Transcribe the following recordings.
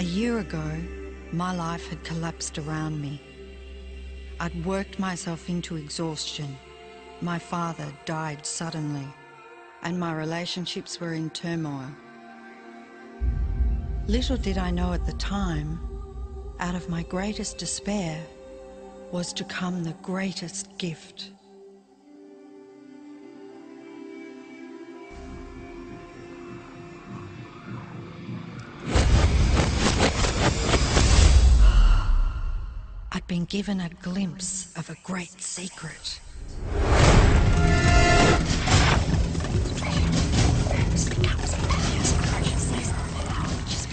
A year ago, my life had collapsed around me. I'd worked myself into exhaustion. My father died suddenly, and my relationships were in turmoil. Little did I know at the time, out of my greatest despair was to come the greatest gift. I'd been given a glimpse of a great secret.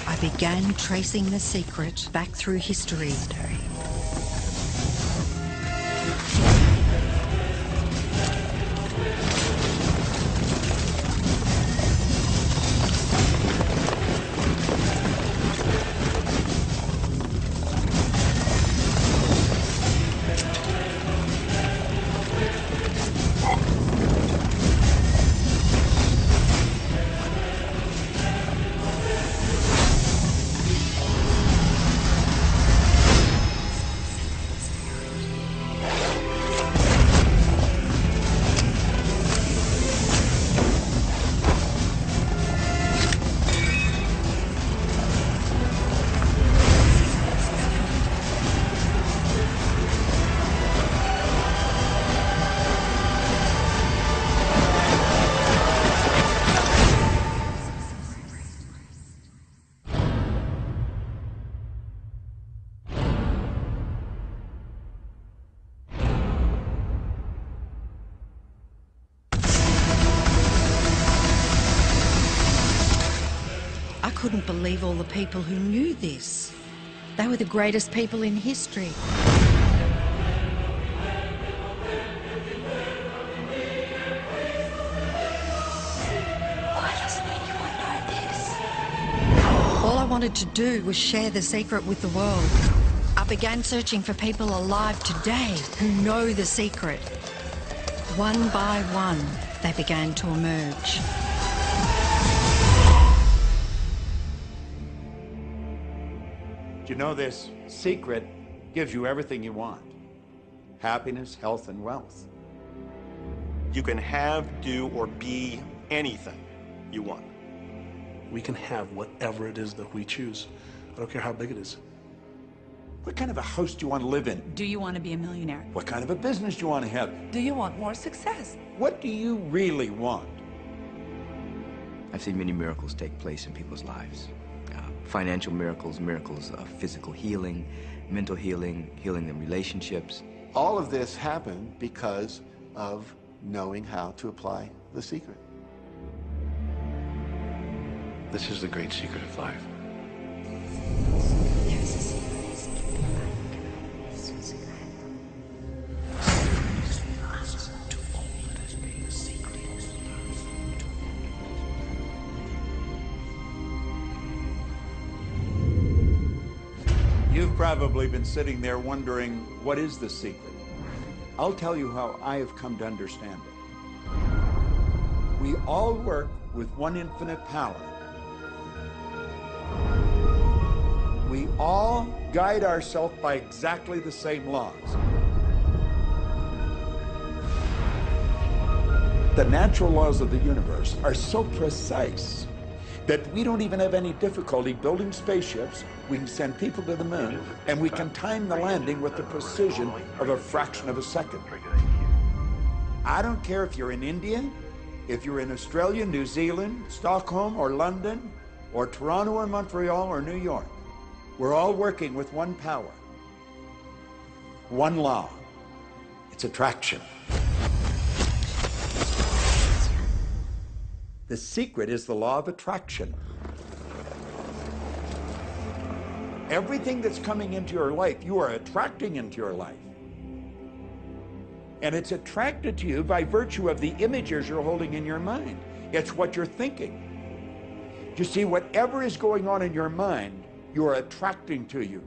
I began tracing the secret back through history. I couldn't believe all the people who knew this. They were the greatest people in history. Why doesn't anyone know this? All I wanted to do was share the secret with the world. I began searching for people alive today who know the secret. One by one, they began to emerge. You know, this secret gives you everything you want. Happiness, health, and wealth. You can have, do, or be anything you want. We can have whatever it is that we choose. I don't care how big it is. What kind of a house do you want to live in? Do you want to be a millionaire? What kind of a business do you want to have? Do you want more success? What do you really want? I've seen many miracles take place in people's lives. Financial miracles, miracles of physical healing, mental healing, healing in relationships. All of this happened because of knowing how to apply the secret. This is the great secret of life. You've probably been sitting there wondering, what is the secret? I'll tell you how I have come to understand it. We all work with one infinite power. We all guide ourselves by exactly the same laws. The natural laws of the universe are so precise that we don't even have any difficulty building spaceships. We can send people to the moon, and we can time the landing with the precision of a fraction of a second. I don't care if you're in India, if you're in Australia, New Zealand, Stockholm, or London, or Toronto, or Montreal, or New York. We're all working with one power, one law. It's attraction. The secret is the law of attraction. Everything that's coming into your life, you are attracting into your life. And it's attracted to you by virtue of the images you're holding in your mind. It's what you're thinking. You see, whatever is going on in your mind, you are attracting to you.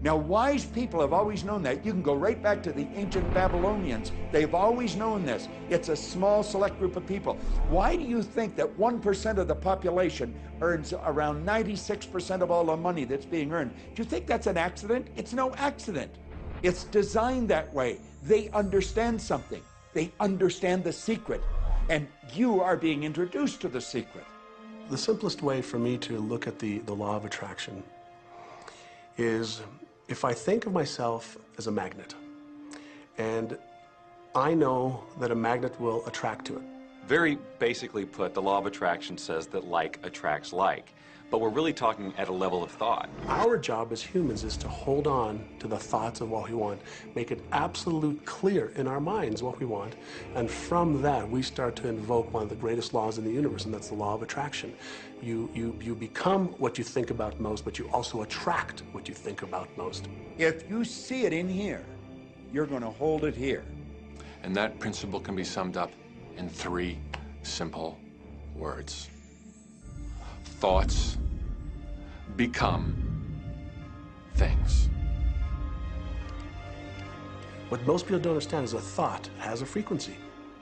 Now, wise people have always known that. You can go right back to the ancient Babylonians. They've always known this. It's a small, select group of people. Why do you think that 1% of the population earns around 96% of all the money that's being earned? Do you think that's an accident? It's no accident. It's designed that way. They understand something. They understand the secret. And you are being introduced to the secret. The simplest way for me to look at the law of attraction is if I think of myself as a magnet, and I know that a magnet will attract to it. Very basically put, the law of attraction says that like attracts like. But we're really talking at a level of thought. Our job as humans is to hold on to the thoughts of what we want, make it absolute clear in our minds what we want, and from that we start to invoke one of the greatest laws in the universe, and that's the law of attraction. You become what you think about most, but you also attract what you think about most. If you see it in here, you're going to hold it here. And that principle can be summed up in 3 simple words. Thoughts become things. What most people don't understand is a thought has a frequency.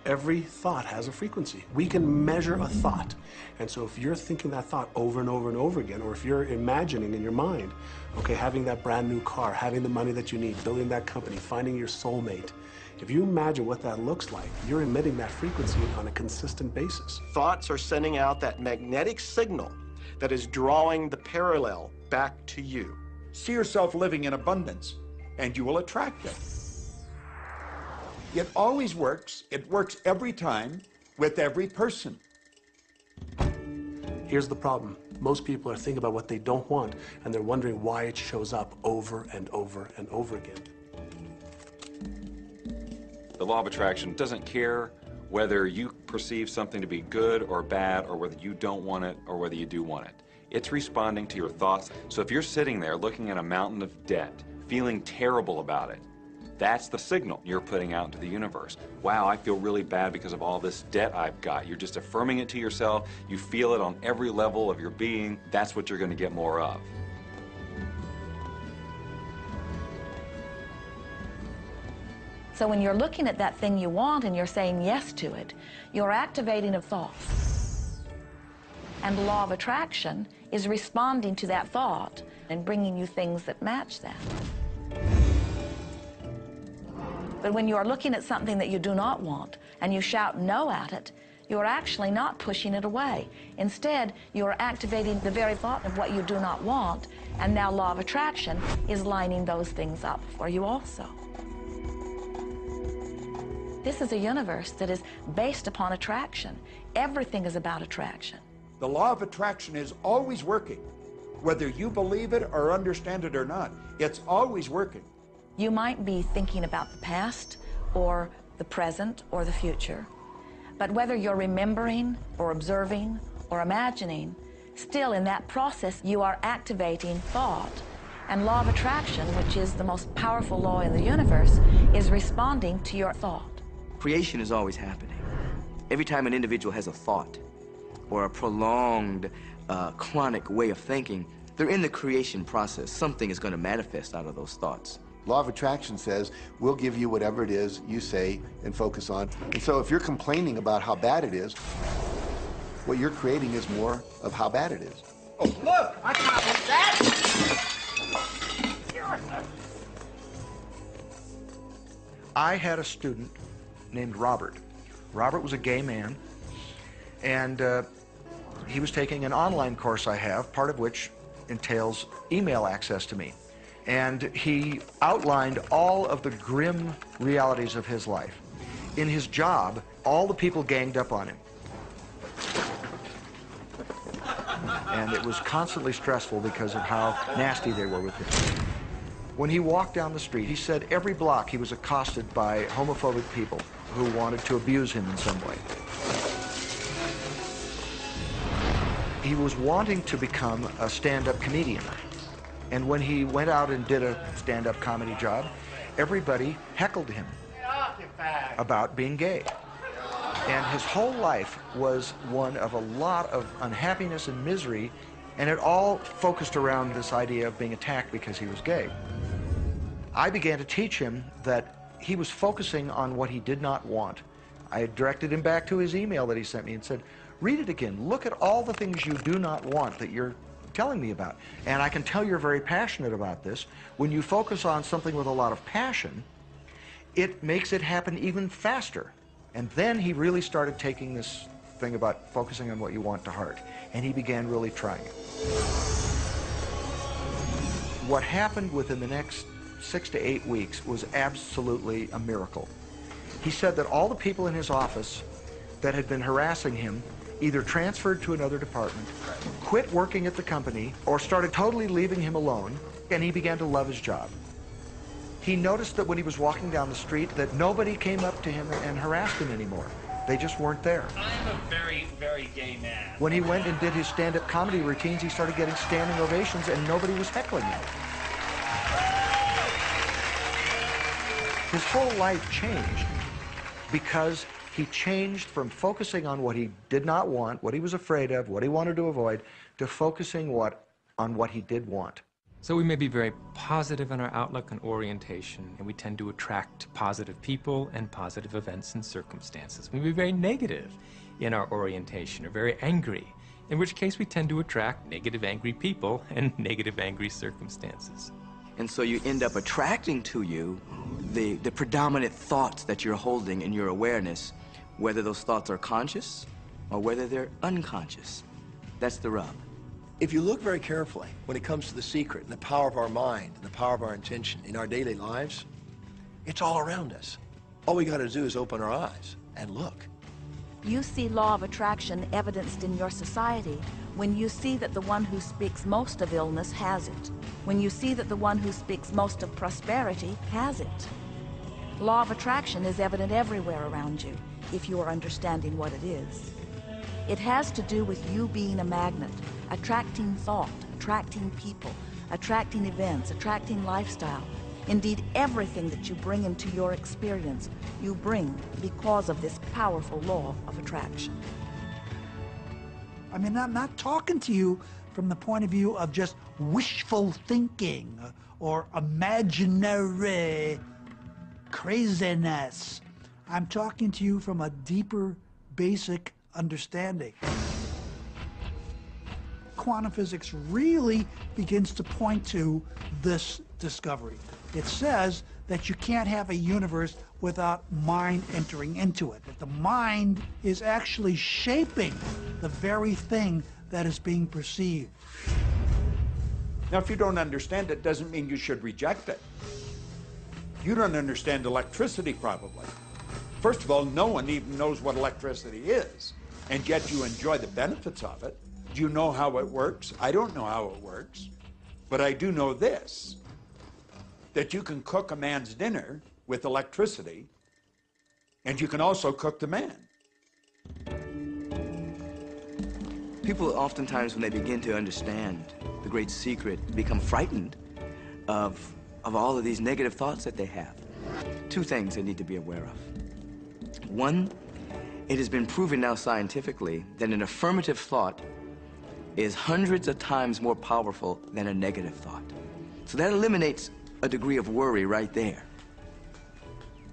Every thought has a frequency. We can measure a thought. And so if you're thinking that thought over and over and over again, or if you're imagining in your mind, okay, having that brand new car, having the money that you need, building that company, finding your soulmate, if you imagine what that looks like, you're emitting that frequency on a consistent basis. Thoughts are sending out that magnetic signal that is drawing the parallel back to you. See yourself living in abundance, and you will attract it. It always works. It works every time with every person. Here's the problem. Most people are thinking about what they don't want, and they're wondering why it shows up over and over and over again. The law of attraction doesn't care whether you perceive something to be good or bad, or whether you don't want it or whether you do want it. It's responding to your thoughts. So if you're sitting there looking at a mountain of debt, feeling terrible about it, that's the signal you're putting out into the universe. Wow, I feel really bad because of all this debt I've got. You're just affirming it to yourself. You feel it on every level of your being. That's what you're going to get more of. So when you're looking at that thing you want and you're saying yes to it, you're activating a thought. And the law of attraction is responding to that thought and bringing you things that match that. But when you are looking at something that you do not want and you shout no at it, you're actually not pushing it away. Instead, you're activating the very thought of what you do not want, and now law of attraction is lining those things up for you also. This is a universe that is based upon attraction. Everything is about attraction. The law of attraction is always working. Whether you believe it or understand it or not, it's always working. You might be thinking about the past or the present or the future, but whether you're remembering or observing or imagining, still in that process you are activating thought. And law of attraction, which is the most powerful law in the universe, is responding to your thought. Creation is always happening. Every time an individual has a thought or a prolonged, chronic way of thinking, they're in the creation process. Something is going to manifest out of those thoughts. Law of attraction says, we'll give you whatever it is you say and focus on. And so if you're complaining about how bad it is, what you're creating is more of how bad it is. Oh, look! I copied that! I had a student named Robert. Robert was a gay man, and he was taking an online course I have, part of which entails email access to me. And he outlined all of the grim realities of his life. In his job, all the people ganged up on him. And it was constantly stressful because of how nasty they were with him. When he walked down the street, he said every block he was accosted by homophobic people who wanted to abuse him in some way. He was wanting to become a stand-up comedian. And when he went out and did a stand-up comedy job, everybody heckled him about being gay. And his whole life was one of a lot of unhappiness and misery, and it all focused around this idea of being attacked because he was gay. I began to teach him that he was focusing on what he did not want. I directed him back to his email that he sent me and said, read it again. Look at all the things you do not want that you're telling me about. And I can tell you're very passionate about this. When you focus on something with a lot of passion, it makes it happen even faster. And then he really started taking this thing about focusing on what you want to heart. And he began really trying it. What happened within the next 6 to 8 weeks was absolutely a miracle. He said that all the people in his office that had been harassing him either transferred to another department, quit working at the company, or started totally leaving him alone, and he began to love his job. He noticed that when he was walking down the street that nobody came up to him and harassed him anymore. They just weren't there. I'm a very, very gay man. When he went and did his stand-up comedy routines, he started getting standing ovations and nobody was heckling him. His whole life changed because he changed from focusing on what he did not want, what he was afraid of, what he wanted to avoid, to focusing on what he did want. So we may be very positive in our outlook and orientation, and we tend to attract positive people and positive events and circumstances. We may be very negative in our orientation or very angry, in which case we tend to attract negative, angry people and negative, angry circumstances. And so you end up attracting to you the predominant thoughts that you're holding in your awareness, whether those thoughts are conscious or whether they're unconscious. That's the rub. If you look very carefully when it comes to the secret and the power of our mind and the power of our intention in our daily lives, it's all around us. All we got to do is open our eyes and look. You see law of attraction evidenced in your society when you see that the one who speaks most of illness has it, when you see that the one who speaks most of prosperity has it. Law of attraction is evident everywhere around you if you are understanding what it is. It has to do with you being a magnet, attracting thought, attracting people, attracting events, attracting lifestyle. Indeed, everything that you bring into your experience, you bring because of this powerful law of attraction. I mean, I'm not talking to you from the point of view of just wishful thinking or imaginary craziness. I'm talking to you from a deeper, basic understanding. Quantum physics really begins to point to this discovery. It says that you can't have a universe without mind entering into it, that the mind is actually shaping the very thing that is being perceived. Now, if you don't understand it, doesn't mean you should reject it. You don't understand electricity, probably. First of all, no one even knows what electricity is, and yet you enjoy the benefits of it. Do you know how it works? I don't know how it works, but I do know this, that you can cook a man's dinner with electricity, and you can also cook the man. People oftentimes, when they begin to understand the great secret, become frightened of all of these negative thoughts that they have. Two things they need to be aware of. One, it has been proven now scientifically that an affirmative thought is hundreds of times more powerful than a negative thought. So that eliminates a degree of worry right there.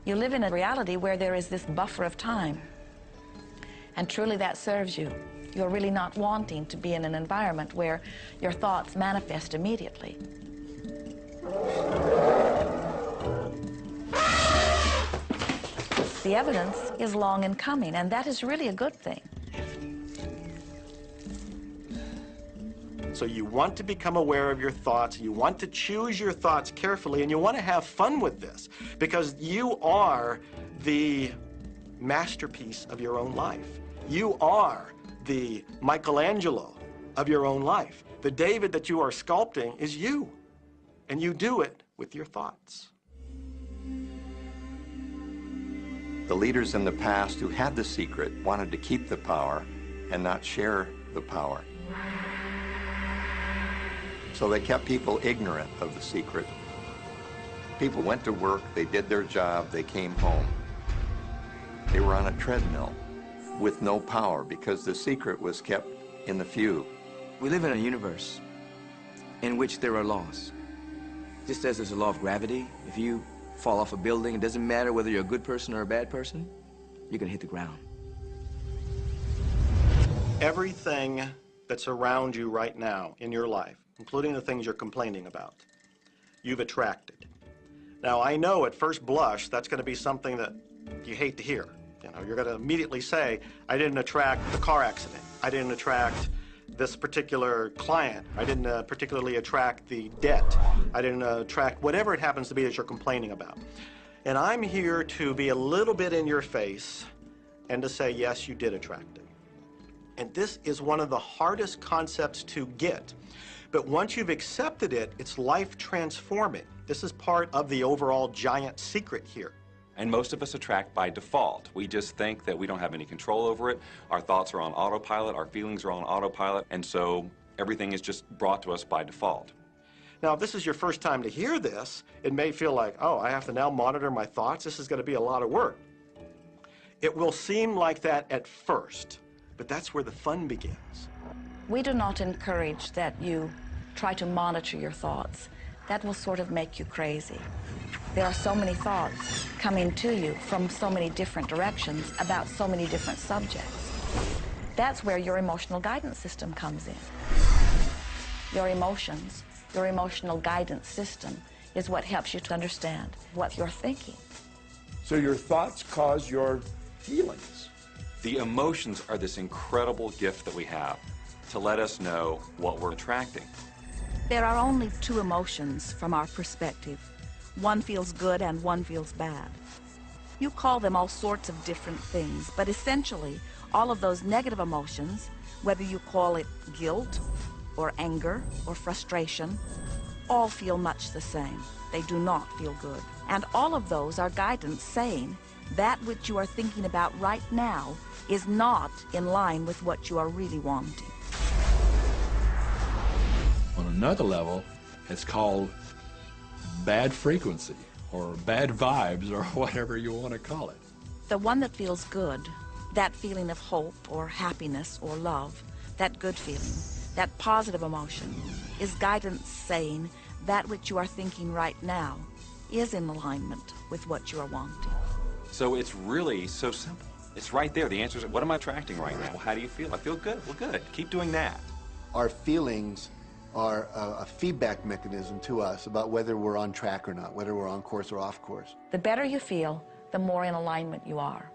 You live in a reality where there is this buffer of time, and truly that serves you. You're really not wanting to be in an environment where your thoughts manifest immediately. The evidence is long in coming, and that is really a good thing. So you want to become aware of your thoughts, you want to choose your thoughts carefully, and you want to have fun with this, because you are the masterpiece of your own life. You are the Michelangelo of your own life. The David that you are sculpting is you, and you do it with your thoughts. The leaders in the past who had the secret wanted to keep the power and not share the power. So they kept people ignorant of the secret. People went to work, they did their job, they came home. They were on a treadmill with no power because the secret was kept in the few. We live in a universe in which there are laws. Just as there's a law of gravity, if you fall off a building, it doesn't matter whether you're a good person or a bad person, you're gonna hit the ground. Everything that's around you right now in your life, including the things you're complaining about, you've attracted. Now, I know at first blush that's going to be something that you hate to hear. You know, you're going to immediately say, I didn't attract the car accident. I didn't attract this particular client. I didn't particularly attract the debt. I didn't attract whatever it happens to be that you're complaining about. And I'm here to be a little bit in your face and to say, yes, you did attract it. And this is one of the hardest concepts to get. But once you've accepted it, it's life transforming. This is part of the overall giant secret here. And most of us attract by default. We just think that we don't have any control over it. Our thoughts are on autopilot, our feelings are on autopilot, and so everything is just brought to us by default. Now, if this is your first time to hear this, it may feel like, oh, I have to now monitor my thoughts. This is going to be a lot of work. It will seem like that at first, but that's where the fun begins. We do not encourage that you try to monitor your thoughts. That will sort of make you crazy. There are so many thoughts coming to you from so many different directions about so many different subjects. That's where your emotional guidance system comes in. Your emotions, your emotional guidance system is what helps you to understand what you're thinking. So your thoughts cause your feelings. The emotions are this incredible gift that we have to let us know what we're attracting. There are only two emotions from our perspective. One feels good and one feels bad. You call them all sorts of different things, but essentially, all of those negative emotions, whether you call it guilt, or anger, or frustration, all feel much the same. They do not feel good. And all of those are guidance saying that which you are thinking about right now is not in line with what you are really wanting. On another level, it's called bad frequency or bad vibes or whatever you want to call it. The one that feels good, that feeling of hope or happiness or love, that good feeling, that positive emotion, is guidance saying that which you are thinking right now is in alignment with what you are wanting. So it's really so simple. It's right there. The answer is, what am I attracting right now? Well, how do you feel? I feel good. Well, good. Keep doing that. Our feelings are a feedback mechanism to us about whether we're on track or not, whether we're on course or off course. The better you feel, the more in alignment you are.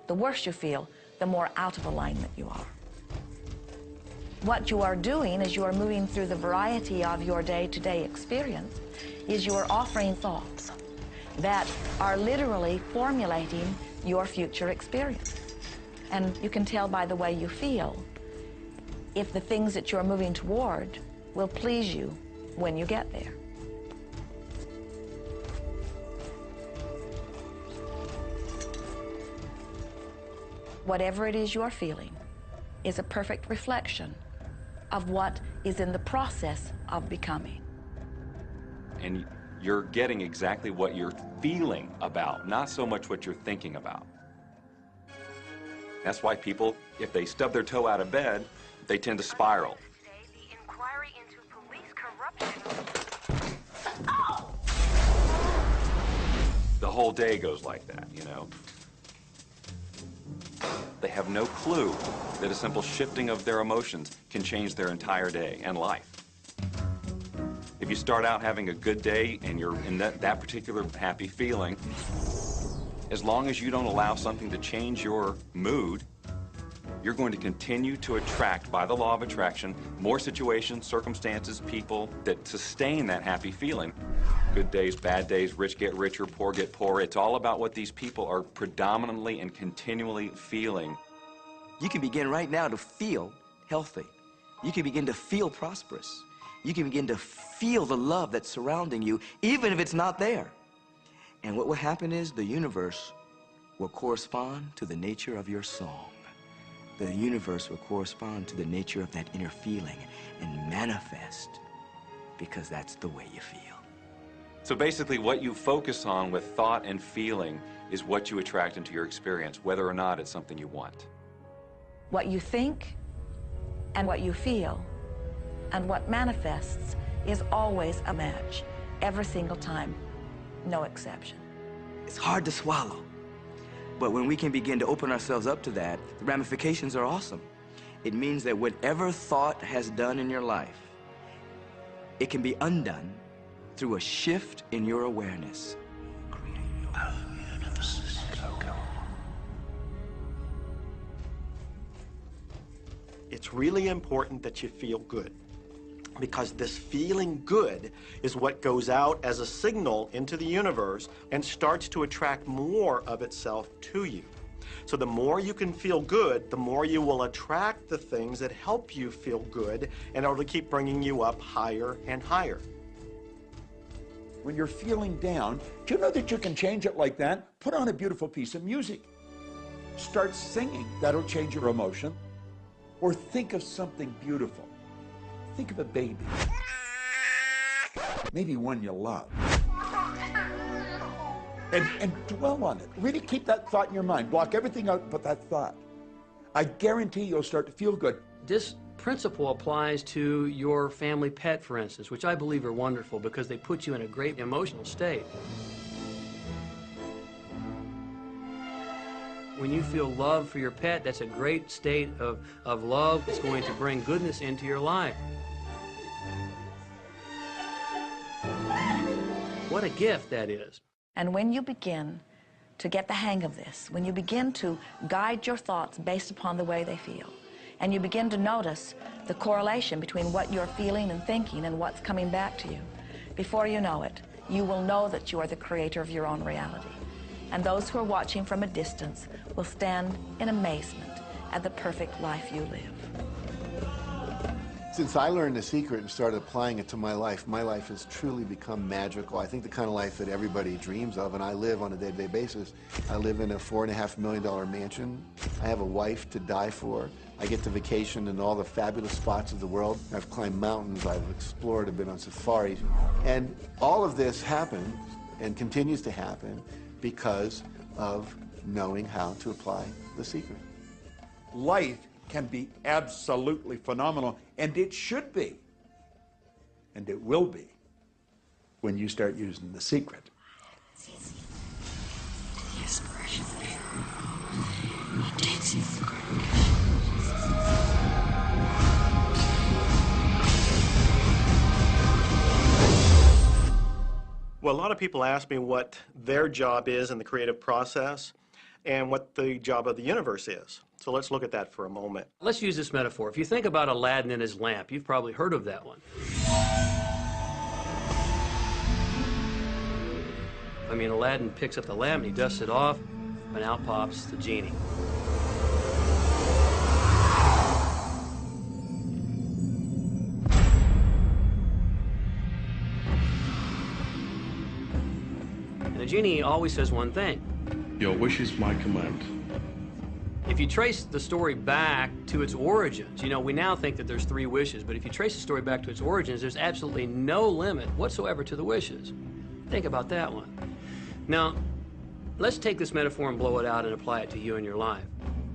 The worse you feel, the more out of alignment you are. What you are doing as you are moving through the variety of your day-to-day experience is you are offering thoughts that are literally formulating your future experience. And you can tell by the way you feel if the things that you're moving toward will please you when you get there. Whatever it is you're feeling is a perfect reflection of what is in the process of becoming. And you're getting exactly what you're feeling about, not so much what you're thinking about. That's why people, if they stub their toe out of bed, they tend to spiral. The whole day goes like that, you know. They have no clue that a simple shifting of their emotions can change their entire day and life. If you start out having a good day and you're in that particular happy feeling, as long as you don't allow something to change your mood, you're going to continue to attract, by the law of attraction, more situations, circumstances, people that sustain that happy feeling. Good days, bad days, rich get richer, poor get poorer. It's all about what these people are predominantly and continually feeling. You can begin right now to feel healthy. You can begin to feel prosperous. You can begin to feel the love that's surrounding you, even if it's not there. And what will happen is the universe will correspond to the nature of your song. The universe will correspond to the nature of that inner feeling and manifest, because that's the way you feel. So basically what you focus on with thought and feeling is what you attract into your experience, whether or not it's something you want. What you think and what you feel and what manifests is always a match. every single time, no exception. It's hard to swallow. But when we can begin to open ourselves up to that, the ramifications are awesome. It means that whatever thought has done in your life, it can be undone through a shift in your awareness. It's really important that you feel good, because this feeling good is what goes out as a signal into the universe and starts to attract more of itself to you. So the more you can feel good, the more you will attract the things that help you feel good and it'll keep bringing you up higher and higher. When you're feeling down, do you know that you can change it like that? Put on a beautiful piece of music. Start singing. That'll change your emotion. Or think of something beautiful. Think of a baby. Maybe one you love. And dwell on it. Really keep that thought in your mind. Block everything out but that thought. I guarantee you'll start to feel good. This principle applies to your family pet, for instance, which I believe are wonderful because they put you in a great emotional state. When you feel love for your pet, that's a great state of love. It's going to bring goodness into your life. What a gift that is. And when you begin to get the hang of this, when you begin to guide your thoughts based upon the way they feel, and you begin to notice the correlation between what you're feeling and thinking and what's coming back to you, before you know it, you will know that you are the creator of your own reality. And those who are watching from a distance will stand in amazement at the perfect life you live. Since I learned the secret and started applying it to my life has truly become magical. I think the kind of life that everybody dreams of, and I live on a day-to-day basis. I live in a $4.5 million mansion. I have a wife to die for. I get to vacation in all the fabulous spots of the world. I've climbed mountains, I've explored, I've been on safaris. And all of this happened and continues to happen because of knowing how to apply the secret. Life can be absolutely phenomenal, and it should be, and it will be, when you start using the secret. Well, a lot of people ask me what their job is in the creative process and what the job of the universe is. So let's look at that for a moment. Let's use this metaphor. If you think about Aladdin and his lamp, you've probably heard of that one. I mean, Aladdin picks up the lamp and he dusts it off, and out pops the genie. And the genie always says one thing. Your wish is my command. If you trace the story back to its origins, you know, we now think that there's 3 wishes, but if you trace the story back to its origins, there's absolutely no limit whatsoever to the wishes. Think about that one. Now, let's take this metaphor and blow it out and apply it to you in your life.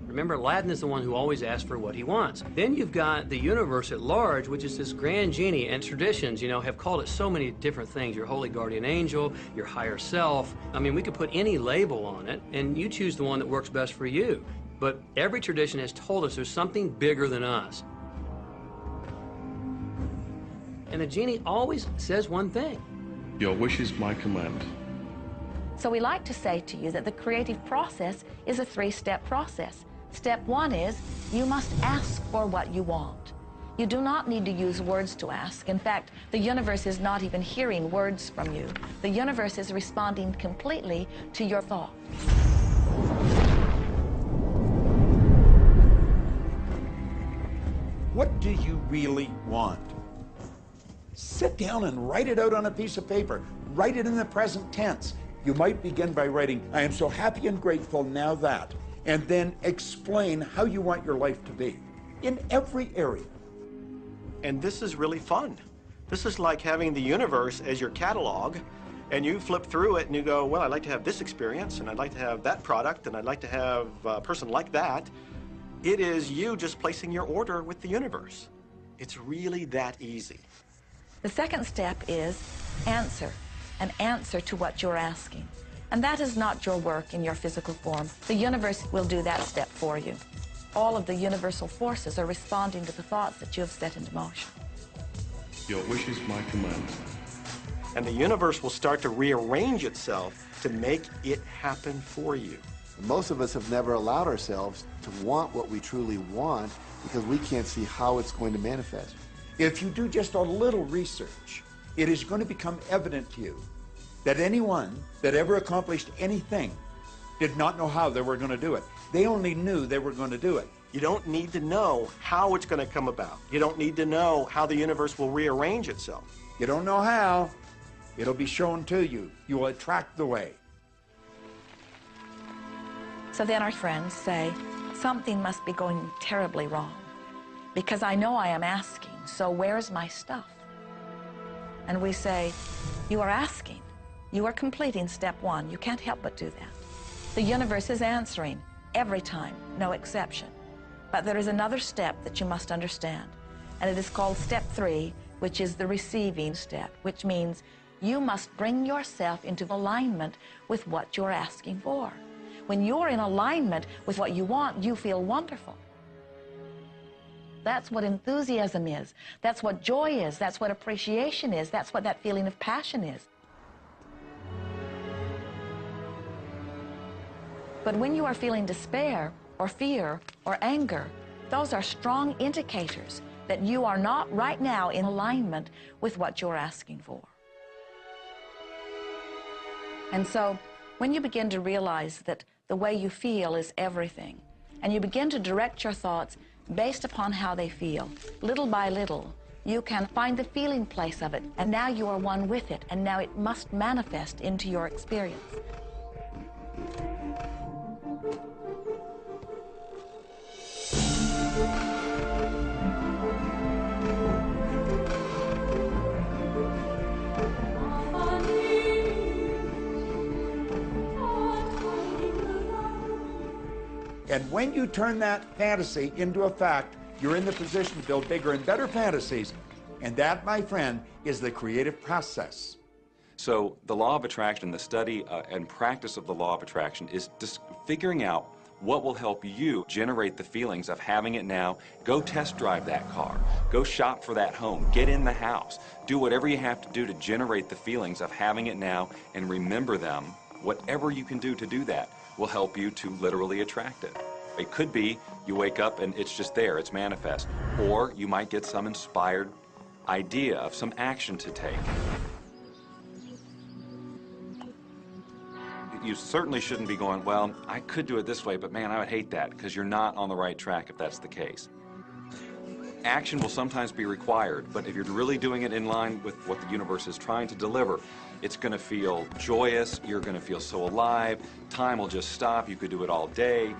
Remember, Aladdin is the one who always asks for what he wants. Then you've got the universe at large, which is this grand genie, and traditions, you know, have called it so many different things. Your holy guardian angel, your higher self. I mean, we could put any label on it, and you choose the one that works best for you. But every tradition has told us there's something bigger than us. And the genie always says one thing. Your wish is my command. So we like to say to you that the creative process is a 3-step process. Step 1 is you must ask for what you want. You do not need to use words to ask. In fact, the universe is not even hearing words from you. The universe is responding completely to your thought. What do you really want? Sit down and write it out on a piece of paper. Write it in the present tense. You might begin by writing, I am so happy and grateful now that, and then explain how you want your life to be in every area. And this is really fun. This is like having the universe as your catalog, and you flip through it and you go, well, I'd like to have this experience, and I'd like to have that product, and I'd like to have a person like that. It is you just placing your order with the universe. It's really that easy. The second step is answer, an answer to what you're asking. And that is not your work in your physical form. The universe will do that step for you. All of the universal forces are responding to the thoughts that you have set into motion. Your wish is my command. And the universe will start to rearrange itself to make it happen for you. Most of us have never allowed ourselves to want what we truly want because we can't see how it's going to manifest. If you do just a little research, it is going to become evident to you that anyone that ever accomplished anything did not know how they were going to do it. They only knew they were going to do it. You don't need to know how it's going to come about. You don't need to know how the universe will rearrange itself. You don't know how. It'll be shown to you. You will attract the way. So then our friends say, something must be going terribly wrong because I know I am asking, so where's my stuff? And we say, you are asking. You are completing step one. You can't help but do that. The universe is answering every time, no exception. But there is another step that you must understand, and it is called step 3, which is the receiving step, which means you must bring yourself into alignment with what you're asking for. When you're in alignment with what you want, you feel wonderful. That's what enthusiasm is. That's what joy is. That's what appreciation is. That's what that feeling of passion is. But when you are feeling despair or fear or anger, those are strong indicators that you are not right now in alignment with what you're asking for. And so when you begin to realize that the way you feel is everything, and you begin to direct your thoughts based upon how they feel, little by little, you can find the feeling place of it, and now you are one with it, and now it must manifest into your experience. And when you turn that fantasy into a fact, you're in the position to build bigger and better fantasies. And that, my friend, is the creative process. So the law of attraction, the study and practice of the law of attraction is just figuring out what will help you generate the feelings of having it now. Go test drive that car. Go shop for that home. Get in the house. Do whatever you have to do to generate the feelings of having it now and remember them. Whatever you can do to do that will help you to literally attract it. It could be you wake up and it's just there, it's manifest. Or you might get some inspired idea of some action to take. You certainly shouldn't be going, well, I could do it this way, but man, I would hate that, because you're not on the right track if that's the case. Action will sometimes be required, but if you're really doing it in line with what the universe is trying to deliver, it's going to feel joyous, you're going to feel so alive, time will just stop, you could do it all day.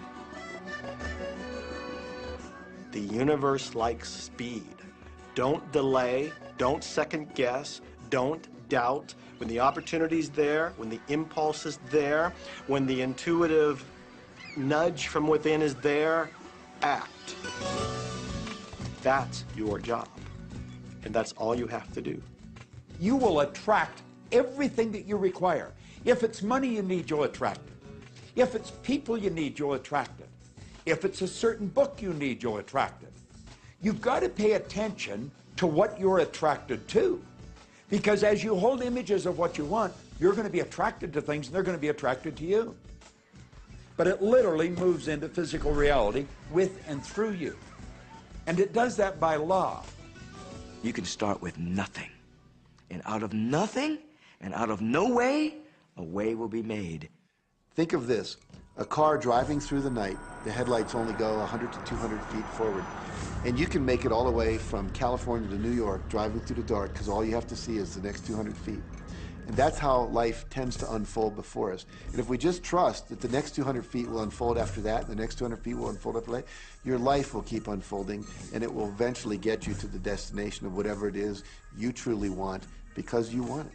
The universe likes speed. Don't delay, don't second guess, don't doubt. When the opportunity's there, when the impulse is there, when the intuitive nudge from within is there, act. That's your job. And that's all you have to do. You will attract everything that you require. If it's money you need, you'll attract it. If it's people you need, you'll attract it. If it's a certain book you need, you'll attract it. You've got to pay attention to what you're attracted to. Because as you hold images of what you want, you're going to be attracted to things and they're going to be attracted to you. But it literally moves into physical reality with and through you. And it does that by law. You can start with nothing. And out of nothing, and out of no way, a way will be made. Think of this. A car driving through the night, the headlights only go 100 to 200 feet forward. And you can make it all the way from California to New York driving through the dark because all you have to see is the next 200 feet. And that's how life tends to unfold before us. And if we just trust that the next 200 feet will unfold after that, the next 200 feet will unfold after that, your life will keep unfolding and it will eventually get you to the destination of whatever it is you truly want because you want it.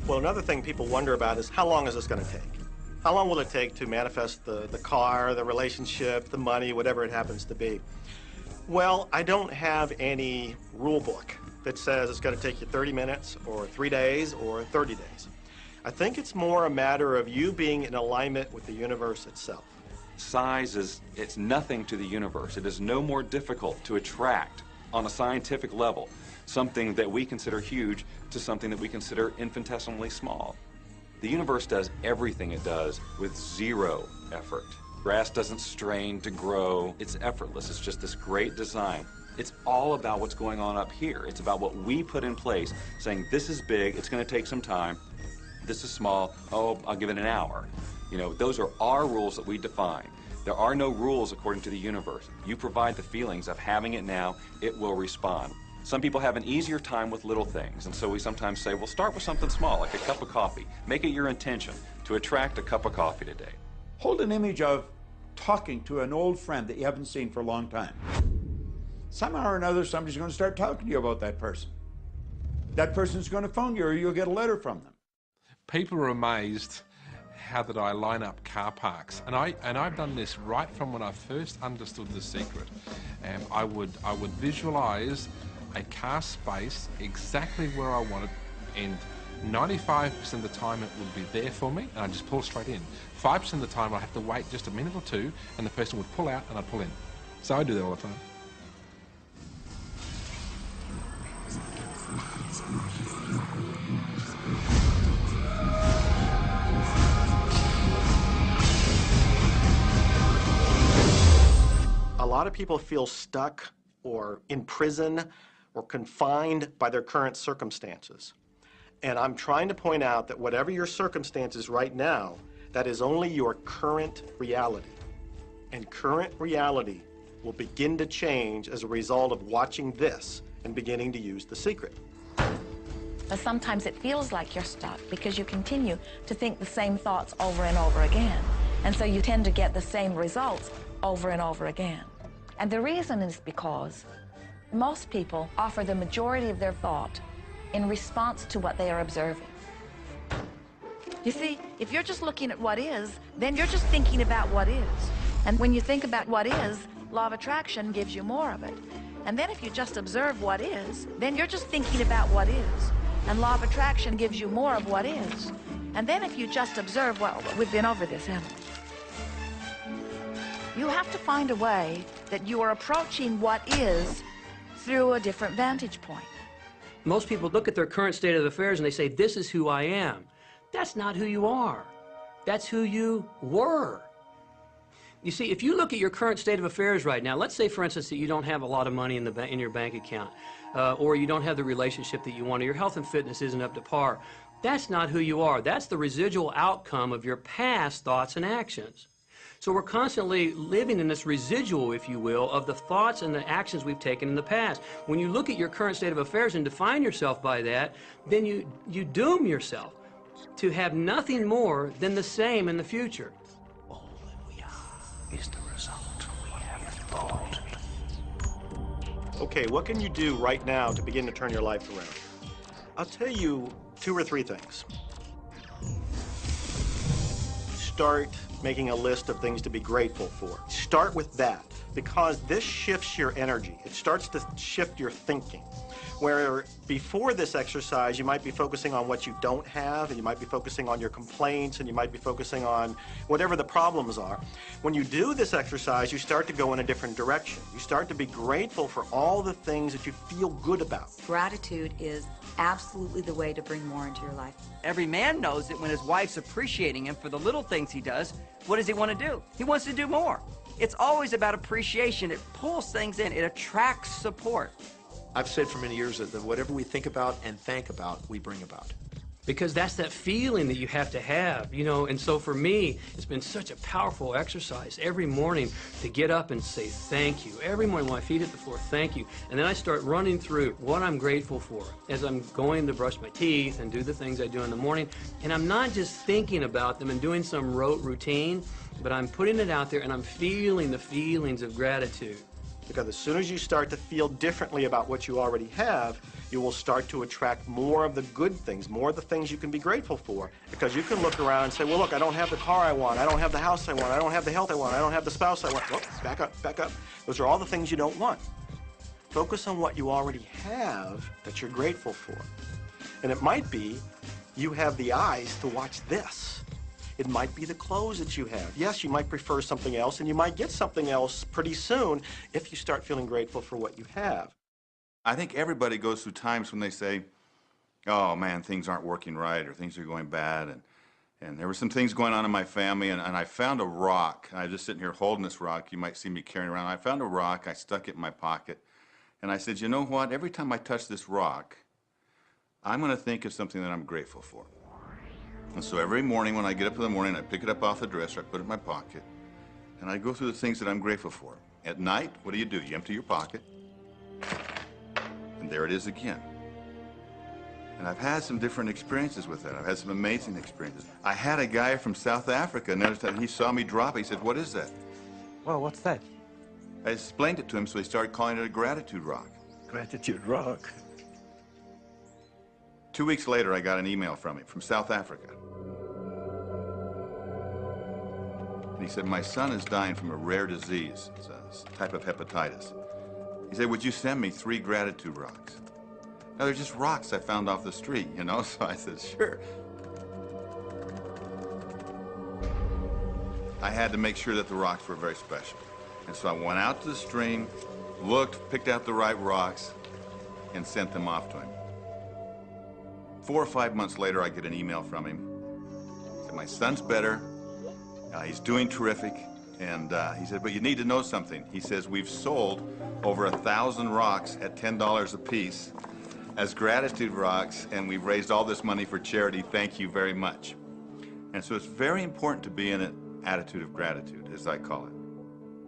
Well, another thing people wonder about is how long is this going to take? How long will it take to manifest the car, the relationship, the money, whatever it happens to be? Well, I don't have any rule book that says it's going to take you 30 minutes or 3 days or 30 days. I think it's more a matter of you being in alignment with the universe itself. Size it's nothing to the universe. It is no more difficult to attract on a scientific level something that we consider huge to something that we consider infinitesimally small. The universe does everything it does with zero effort. Grass doesn't strain to grow. It's effortless. It's just this great design. It's all about what's going on up here. It's about what we put in place, saying this is big, it's going to take some time. This is small, oh, I'll give it an hour. You know, those are our rules that we define. There are no rules according to the universe. You provide the feelings of having it now, it will respond. Some people have an easier time with little things, and so we sometimes say, well, start with something small, like a cup of coffee. Make it your intention to attract a cup of coffee today. Hold an image of talking to an old friend that you haven't seen for a long time. Somehow or another, somebody's going to start talking to you about that person. That person's going to phone you, or you'll get a letter from them. People are amazed how that I line up car parks, and I've done this right from when I first understood The Secret. I would visualize a car space exactly where I want it, and 95% of the time it would be there for me, and I'd just pull straight in. 5% of the time I'd have to wait just a minute or two, and the person would pull out and I'd pull in. So I do that all the time. A lot of people feel stuck or in prison or confined by their current circumstances. And I'm trying to point out that whatever your circumstances right now, that is only your current reality. And current reality will begin to change as a result of watching this and beginning to use The Secret. But sometimes it feels like you're stuck because you continue to think the same thoughts over and over again. And so you tend to get the same results over and over again. And the reason is because most people offer the majority of their thought in response to what they are observing. You see, if you're just looking at what is, then you're just thinking about what is. And when you think about what is, law of attraction gives you more of it. And then if you just observe what is, then you're just thinking about what is. And law of attraction gives you more of what is. And then if you just observe, well, we've been over this, haven't we? You have to find a way that you are approaching what is through a different vantage point. Most people look at their current state of affairs and they say, this is who I am. That's not who you are. That's who you were. You see, if you look at your current state of affairs right now, let's say, for instance, that you don't have a lot of money in your bank account, or you don't have the relationship that you want, or your health and fitness isn't up to par. That's not who you are. That's the residual outcome of your past thoughts and actions. So we're constantly living in this residual, if you will, of the thoughts and the actions we've taken in the past. When you look at your current state of affairs and define yourself by that, then you doom yourself to have nothing more than the same in the future. All that we are is the result we have thought. Okay, what can you do right now to begin to turn your life around? I'll tell you 2 or 3 things. Start making a list of things to be grateful for. Start with that, because this shifts your energy. It starts to shift your thinking. Where before this exercise, you might be focusing on what you don't have, and you might be focusing on your complaints, and you might be focusing on whatever the problems are. When you do this exercise, you start to go in a different direction. You start to be grateful for all the things that you feel good about. Gratitude is absolutely the way to bring more into your life. Every man knows that when his wife's appreciating him for the little things he does, what does he want to do? He wants to do more. It's always about appreciation. It pulls things in. It attracts support. I've said for many years that whatever we think about and thank about, we bring about. Because that's that feeling that you have to have, you know. And so for me, it's been such a powerful exercise every morning to get up and say thank you. Every morning when my feet hit the floor, thank you. And then I start running through what I'm grateful for as I'm going to brush my teeth and do the things I do in the morning. And I'm not just thinking about them and doing some rote routine, but I'm putting it out there and I'm feeling the feelings of gratitude. Because as soon as you start to feel differently about what you already have, you will start to attract more of the good things, more of the things you can be grateful for. Because you can look around and say, well, look, I don't have the car I want, I don't have the house I want, I don't have the health I want, I don't have the spouse I want. Whoop, back up, back up. Those are all the things you don't want. Focus on what you already have that you're grateful for. And it might be you have the eyes to watch this. It might be the clothes that you have. Yes, you might prefer something else, and you might get something else pretty soon if you start feeling grateful for what you have. I think everybody goes through times when they say, oh man, things aren't working right, or things are going bad, and there were some things going on in my family, and I found a rock. I'm just sitting here holding this rock. You might see me carrying around. I found a rock. I stuck it in my pocket, and I said, you know what? Every time I touch this rock, I'm going to think of something that I'm grateful for. And so every morning when I get up in the morning, I pick it up off the dresser, I put it in my pocket, and I go through the things that I'm grateful for. At night, what do? You empty your pocket, and there it is again. And I've had some different experiences with that. I've had some amazing experiences. I had a guy from South Africa, and he saw me drop it. He said, what is that? Well, what's that? I explained it to him, so he started calling it a gratitude rock. Gratitude rock. 2 weeks later, I got an email from him from South Africa. And he said, my son is dying from a rare disease. It's a type of hepatitis. He said, would you send me 3 gratitude rocks? Now, they're just rocks I found off the street, you know? So I said, sure. I had to make sure that the rocks were very special. And so I went out to the stream, looked, picked out the right rocks, and sent them off to him. 4 or 5 months later, I get an email from him. He said, my son's better. He's doing terrific. And he said, but you need to know something. He says, we've sold over 1,000 rocks at $10 a piece as gratitude rocks, and we've raised all this money for charity. Thank you very much. And so it's very important to be in an attitude of gratitude, as I call it.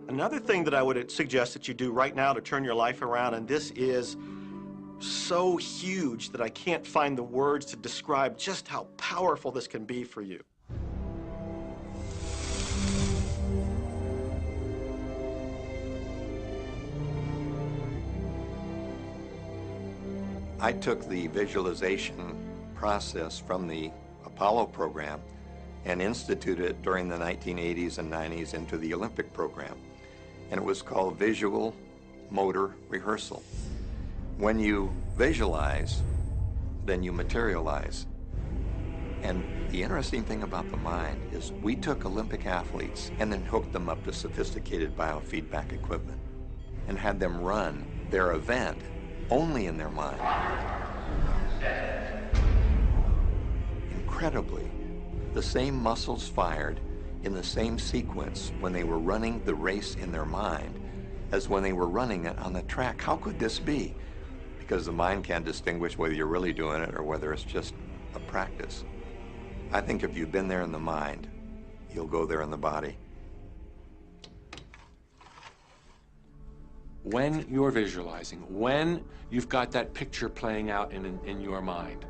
Another thing that I would suggest that you do right now to turn your life around, and this is so huge that I can't find the words to describe just how powerful this can be for you. I took the visualization process from the Apollo program and instituted it during the 1980s and 90s into the Olympic program. And it was called Visual Motor Rehearsal. When you visualize, then you materialize. And the interesting thing about the mind is we took Olympic athletes and then hooked them up to sophisticated biofeedback equipment and had them run their event only in their mind. Incredibly, the same muscles fired in the same sequence when they were running the race in their mind as when they were running it on the track. How could this be? Because the mind can't distinguish whether you're really doing it or whether it's just a practice. I think if you've been there in the mind, you'll go there in the body. When you're visualizing, when you've got that picture playing out in your mind,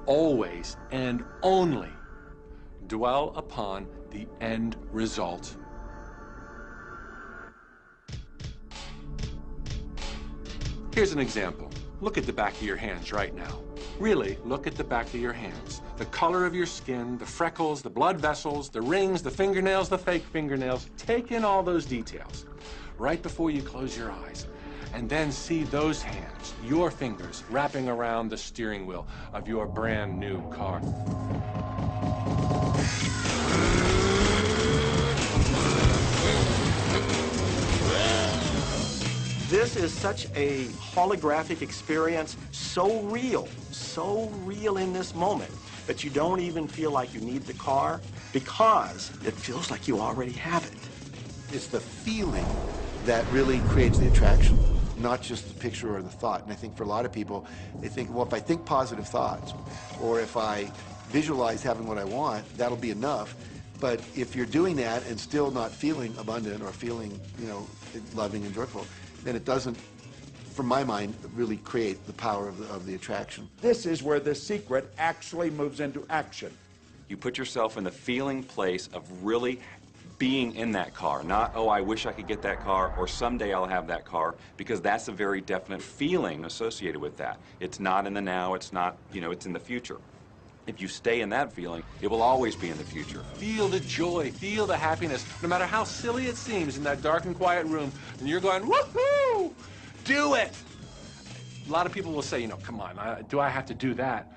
always and only dwell upon the end result. Here's an example. Look at the back of your hands right now. Really, look at the back of your hands. The color of your skin, the freckles, the blood vessels, the rings, the fingernails, the fake fingernails. Take in all those details right before you close your eyes. And then see those hands, your fingers, wrapping around the steering wheel of your brand new car. This is such a holographic experience, so real in this moment, that you don't even feel like you need the car because it feels like you already have it. It's the feeling that really creates the attraction, not just the picture or the thought. And I think for a lot of people, they think, well, if I think positive thoughts, or if I visualize having what I want, that'll be enough. But if you're doing that and still not feeling abundant or feeling, you know, loving and joyful, then it doesn't, from my mind, really create the power of the attraction. This is where the secret actually moves into action. You put yourself in the feeling place of really being in that car, not, oh, I wish I could get that car, or someday I'll have that car, because that's a very definite feeling associated with that. It's not in the now, it's not, you know, it's in the future. If you stay in that feeling, it will always be in the future. Feel the joy, feel the happiness, no matter how silly it seems in that dark and quiet room, and you're going, woohoo! Do it! A lot of people will say, you know, come on, do I have to do that?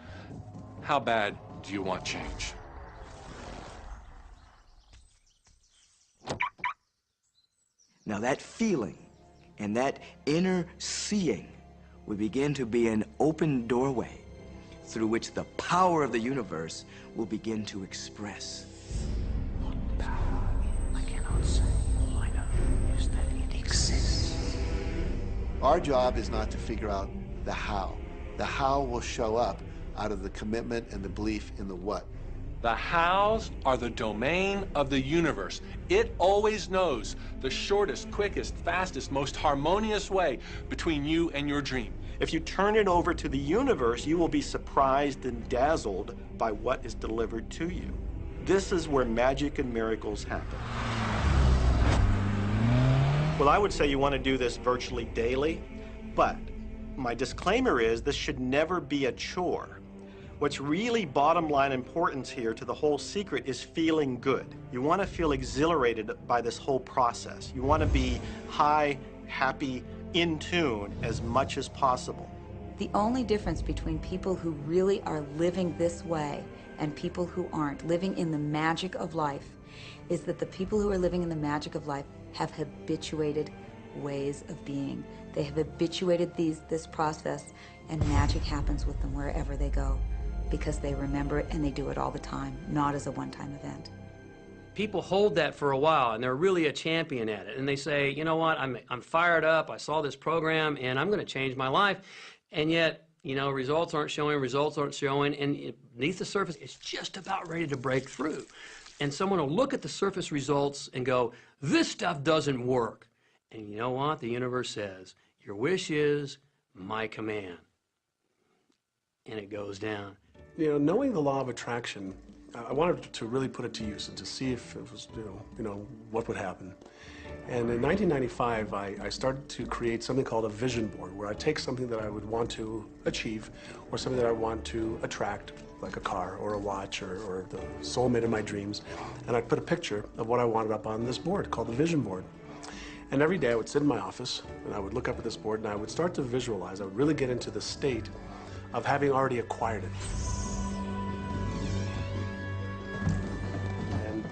How bad do you want change? Now that feeling and that inner seeing will begin to be an open doorway through which the power of the universe will begin to express. What power? I cannot say. All I know is that it exists. Our job is not to figure out the how. The how will show up out of the commitment and the belief in the what. The hows are the domain of the universe. It always knows the shortest, quickest, fastest, most harmonious way between you and your dream. If you turn it over to the universe, you will be surprised and dazzled by what is delivered to you. This is where magic and miracles happen. Well, I would say you want to do this virtually daily, but my disclaimer is this should never be a chore. What's really bottom line importance here to the whole secret is feeling good. You want to feel exhilarated by this whole process. You want to be high, happy, in tune as much as possible. The only difference between people who really are living this way and people who aren't, living in the magic of life, is that the people who are living in the magic of life have habituated ways of being. They have habituated this process, and magic happens with them wherever they go because they remember it and they do it all the time, not as a one-time event. People hold that for a while, and they're really a champion at it. And they say, you know what, I'm fired up, I saw this program, and I'm going to change my life. And yet, you know, results aren't showing, and beneath the surface, it's just about ready to break through. And someone will look at the surface results and go, this stuff doesn't work. And you know what? The universe says, your wish is my command. And it goes down. You know, knowing the law of attraction, I wanted to really put it to use and to see if it was, you know, what would happen. And in 1995, I started to create something called a vision board, where I take something that I would want to achieve, or something that I want to attract, like a car or a watch or the soulmate of my dreams, and I'd put a picture of what I wanted up on this board called the vision board. And every day I would sit in my office and I would look up at this board and I would start to visualize. I would really get into the state of having already acquired it.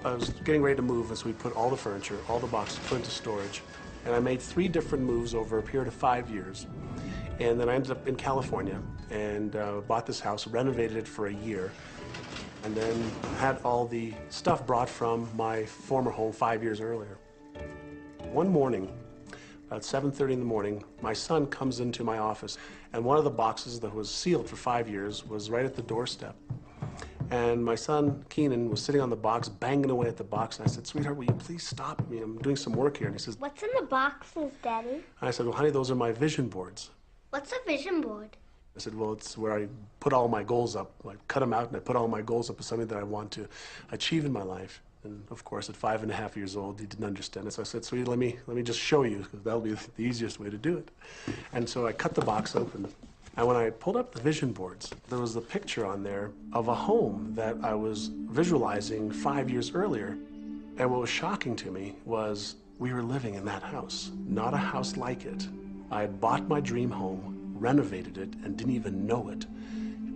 I was getting ready to move as we put all the furniture, all the boxes put into storage. And I made 3 different moves over a period of 5 years. And then I ended up in California and bought this house, renovated it for a year, and then had all the stuff brought from my former home 5 years earlier. One morning, about 7:30 in the morning, my son comes into my office, and one of the boxes that was sealed for 5 years was right at the doorstep. And my son, Keenan, was sitting on the box, banging away at the box. And I said, sweetheart, will you please stop me? I'm doing some work here. And he says, what's in the boxes, Daddy? And I said, well, honey, those are my vision boards. What's a vision board? I said, well, it's where I put all my goals up. I cut them out and I put all my goals up as something that I want to achieve in my life. And of course, at 5.5 years old, he didn't understand it. So I said, sweetie, let me just show you, because that'll be the easiest way to do it. And so I cut the box open. And when I pulled up the vision boards, there was a picture on there of a home that I was visualizing 5 years earlier. And what was shocking to me was we were living in that house, not a house like it. I had bought my dream home, renovated it, and didn't even know it.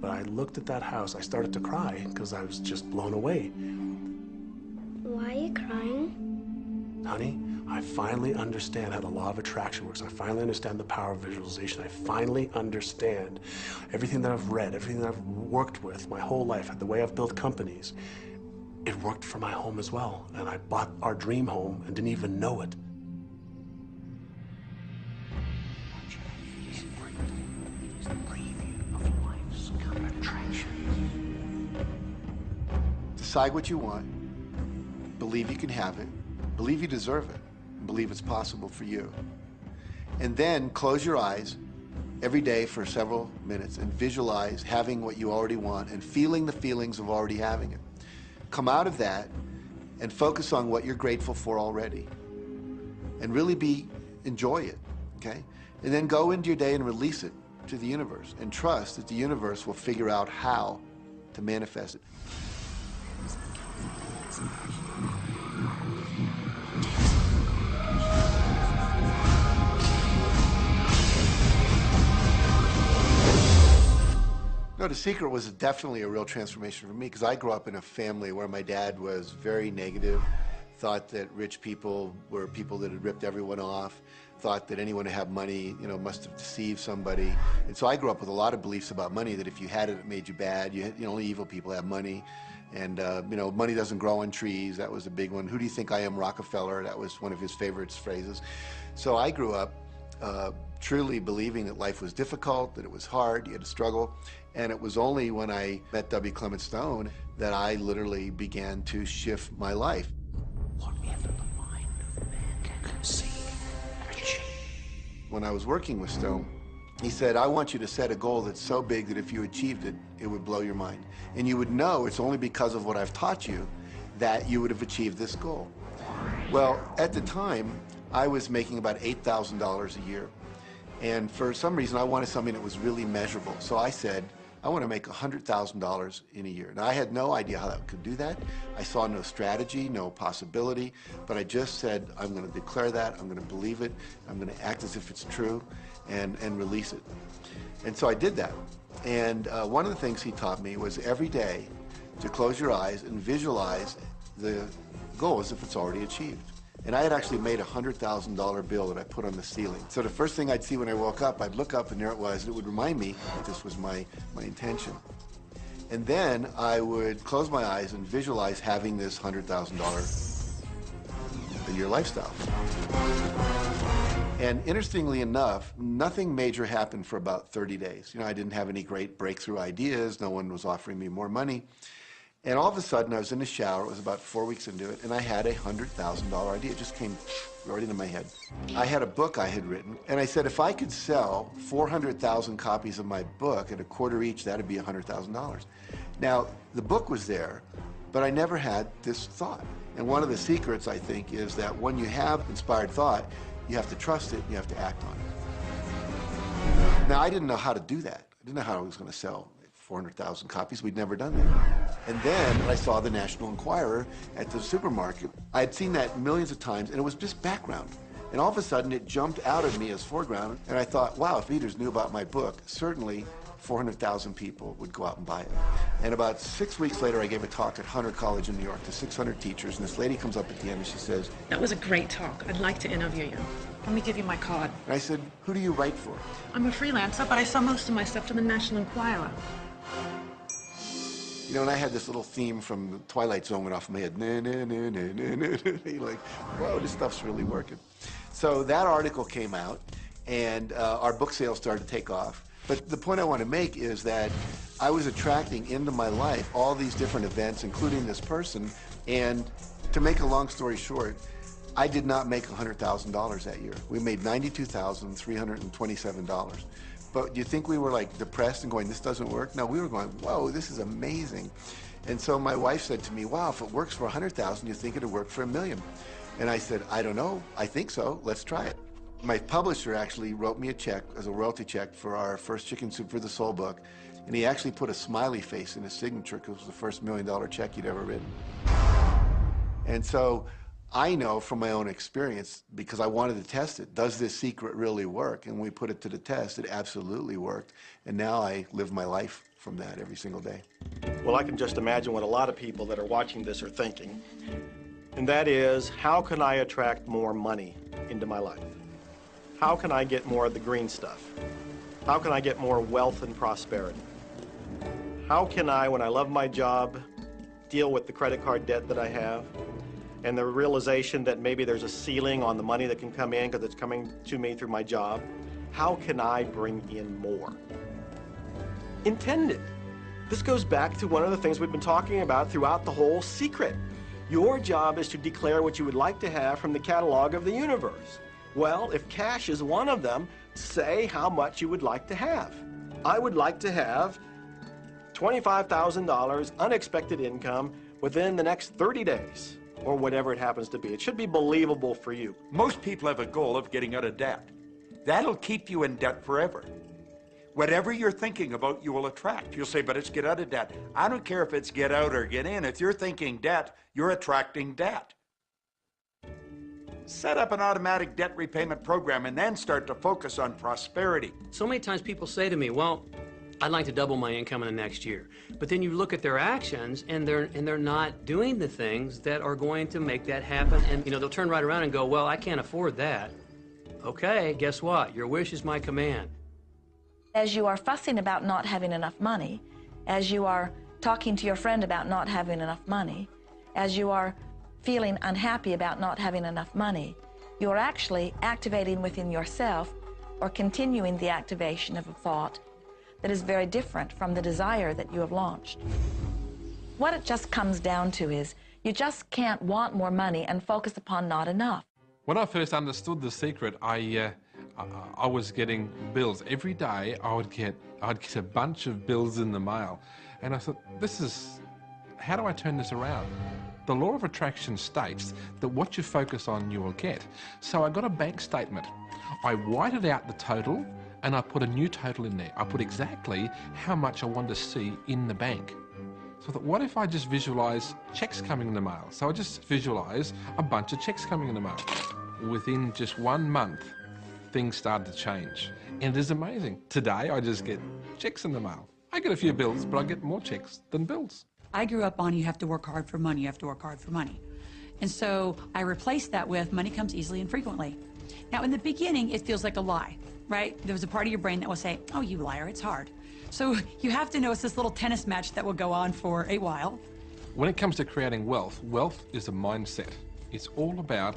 But I looked at that house, I started to cry because I was just blown away. Why are you crying? Honey, I finally understand how the law of attraction works. I finally understand the power of visualization. I finally understand everything that I've read, everything that I've worked with my whole life, the way I've built companies. It worked for my home as well. And I bought our dream home and didn't even know it. Decide what you want. Believe you can have it. Believe you deserve it. Believe it's possible for you. And then close your eyes every day for several minutes and visualize having what you already want and feeling the feelings of already having it. Come out of that and focus on what you're grateful for already. And really enjoy it, okay? And then go into your day and release it to the universe and trust that the universe will figure out how to manifest it. No, The Secret was definitely a real transformation for me because I grew up in a family where my dad was very negative, thought that rich people were people that had ripped everyone off, thought that anyone who had money, must have deceived somebody. And so I grew up with a lot of beliefs about money, that if you had it, it made you bad. Only evil people have money. And, money doesn't grow on trees. That was a big one. Who do you think I am, Rockefeller? That was one of his favorite phrases. So I grew up truly believing that life was difficult, that it was hard, you had to struggle. And it was only when I met W. Clement Stone that I literally began to shift my life. Whatever the mind of man can conceive and achieve. When I was working with Stone, he said, I want you to set a goal that's so big that if you achieved it, it would blow your mind. And you would know it's only because of what I've taught you that you would have achieved this goal. Well, at the time, I was making about $8,000 a year. And for some reason, I wanted something that was really measurable. So I said, I want to make $100,000 in a year. Now, I had no idea how I could do that. I saw no strategy, no possibility, but I just said, I'm going to declare that, I'm going to believe it, I'm going to act as if it's true, and release it. And so I did that. And one of the things he taught me was every day to close your eyes and visualize the goal as if it's already achieved. And I had actually made a $100,000 bill that I put on the ceiling. So the first thing I'd see when I woke up, I'd look up and there it was. It would remind me that this was my intention. And then I would close my eyes and visualize having this $100,000 a year lifestyle. And interestingly enough, nothing major happened for about 30 days. I didn't have any great breakthrough ideas. No one was offering me more money. And all of a sudden, I was in the shower, it was about 4 weeks into it, and I had a $100,000 idea. It just came right into my head. I had a book I had written, and I said, if I could sell 400,000 copies of my book at $0.25 each, that'd be $100,000. Now, the book was there, but I never had this thought. And one of the secrets, I think, is that when you have inspired thought, you have to trust it, and you have to act on it. Now, I didn't know how to do that. I didn't know how I was going to sell 400,000 copies. We'd never done that. And then I saw the National Enquirer at the supermarket. I had seen that millions of times, and it was just background. And all of a sudden, it jumped out of me as foreground, and I thought, wow, if readers knew about my book, certainly 400,000 people would go out and buy it. And about 6 weeks later, I gave a talk at Hunter College in New York to 600 teachers, and this lady comes up at the end and she says, that was a great talk. I'd like to interview you. Let me give you my card. And I said, who do you write for? I'm a freelancer, but I sell most of my stuff to the National Enquirer. And I had this little theme from the Twilight Zone went off in my head. Nah, nah, nah, nah, nah, nah, nah. You're like, whoa, this stuff's really working. So that article came out, and our book sales started to take off. But the point I want to make is that I was attracting into my life all these different events, including this person. And to make a long story short, I did not make $100,000 that year. We made $92,327. But do you think we were like depressed and going, this doesn't work? No, we were going, whoa, this is amazing. And so my wife said to me, wow, if it works for 100,000, you think it'd work for $1 million? And I said, I don't know. I think so. Let's try it. My publisher actually wrote me a check as a royalty check for our first Chicken Soup for the Soul book. And he actually put a smiley face in his signature because it was the first $1 million check he'd ever written. And so I know from my own experience, because I wanted to test it, does this secret really work? And when we put it to the test, it absolutely worked. And now I live my life from that every single day. Well, I can just imagine what a lot of people that are watching this are thinking. And that is, how can I attract more money into my life? How can I get more of the green stuff? How can I get more wealth and prosperity? How can I, when I love my job, deal with the credit card debt that I have? And the realization that maybe there's a ceiling on the money that can come in because it's coming to me through my job. How can I bring in more? Intended. This goes back to one of the things we've been talking about throughout the whole secret. Your job is to declare what you would like to have from the catalog of the universe. Well, if cash is one of them, say how much you would like to have. I would like to have $25,000 unexpected income within the next 30 days. or whatever it happens to be. It should be believable for you. Most people have a goal of getting out of debt. That'll keep you in debt forever. Whatever you're thinking about, you will attract. You'll say, but it's get out of debt. I don't care if it's get out or get in. If you're thinking debt, you're attracting debt. Set up an automatic debt repayment program and then start to focus on prosperity. So many times people say to me, well, I'd like to double my income in the next year. But then you look at their actions and they're not doing the things that are going to make that happen. And they'll turn right around and go, well, I can't afford that. Okay, guess what? Your wish is my command. As you are fussing about not having enough money, as you are talking to your friend about not having enough money, as you are feeling unhappy about not having enough money, you're actually activating within yourself or continuing the activation of a thought that is very different from the desire that you have launched. What it just comes down to is you just can't want more money and focus upon not enough. When I first understood the secret, I was getting bills. Every day I'd get a bunch of bills in the mail. And I thought, how do I turn this around? The law of attraction states that what you focus on, you will get. So I got a bank statement. I whited out the total and I put a new total in there. I put exactly how much I wanted to see in the bank. So I thought, what if I just visualize checks coming in the mail? So I just visualize a bunch of checks coming in the mail. Within just 1 month, things started to change. And it is amazing. Today, I just get checks in the mail. I get a few bills, but I get more checks than bills. I grew up on you have to work hard for money, you have to work hard for money. And so I replaced that with money comes easily and frequently. Now, in the beginning, it feels like a lie, right? There was a part of your brain that will say, oh, you liar, it's hard. So you have to know it's this little tennis match that will go on for a while. When it comes to creating wealth, wealth is a mindset. It's all about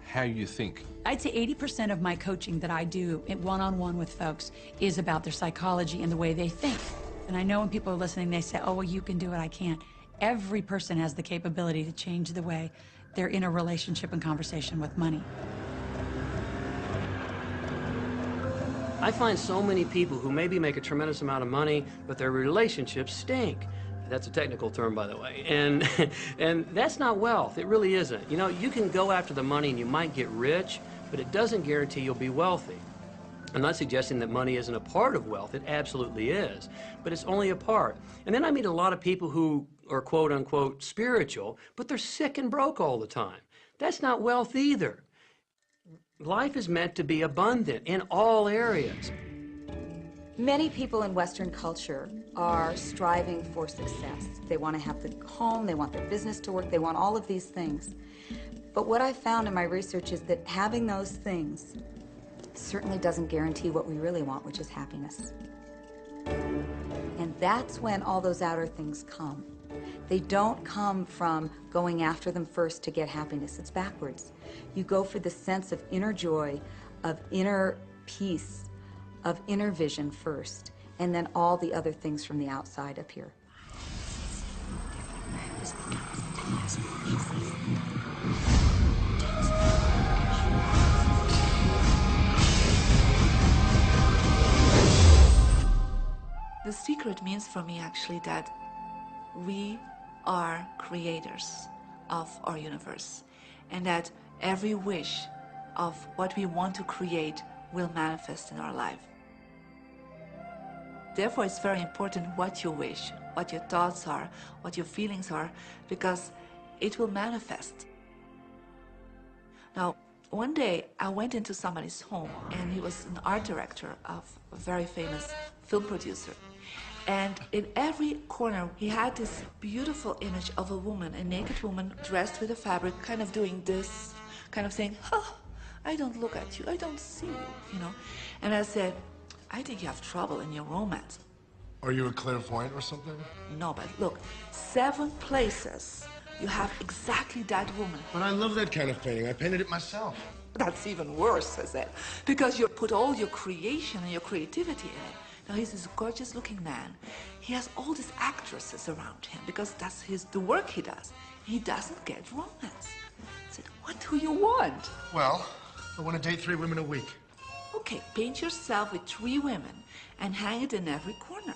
how you think. I'd say 80% of my coaching that I do one-on-one with folks is about their psychology and the way they think. And I know when people are listening, they say, oh, well, you can do it, I can't. Every person has the capability to change the way they're in a relationship and conversation with money. I find so many people who maybe make a tremendous amount of money, but their relationships stink. That's a technical term, by the way. And that's not wealth. It really isn't. You can go after the money and you might get rich, but it doesn't guarantee you'll be wealthy. I'm not suggesting that money isn't a part of wealth. It absolutely is. But it's only a part. And then I meet a lot of people who are quote-unquote spiritual, but they're sick and broke all the time. That's not wealth either. Life is meant to be abundant in all areas. Many people in Western culture are striving for success. They want to have the home, they want their business to work, they want all of these things. But what I found in my research is that having those things certainly doesn't guarantee what we really want, which is happiness. And that's when all those outer things come. They don't come from going after them first to get happiness. It's backwards. You go for the sense of inner joy, of inner peace, of inner vision first, and then all the other things from the outside appear. The secret means for me actually that we are creators of our universe, and that every wish of what we want to create will manifest in our life. Therefore, it's very important what you wish, what your thoughts are, what your feelings are, because it will manifest. Now, one day I went into somebody's home, and he was an art director of a very famous film producer. And in every corner, he had this beautiful image of a woman, a naked woman dressed with a fabric, kind of doing this, kind of saying, oh, I don't look at you, I don't see you, And I said, I think you have trouble in your romance. Are you a clairvoyant or something? No, but look, 7 places you have exactly that woman. But I love that kind of painting. I painted it myself. That's even worse, I said, because you put all your creation and your creativity in it. Now, he's this gorgeous-looking man. He has all these actresses around him because that's the work he does. He doesn't get romance. I said, what do you want? Well, I want to date 3 women a week. Okay, paint yourself with 3 women and hang it in every corner.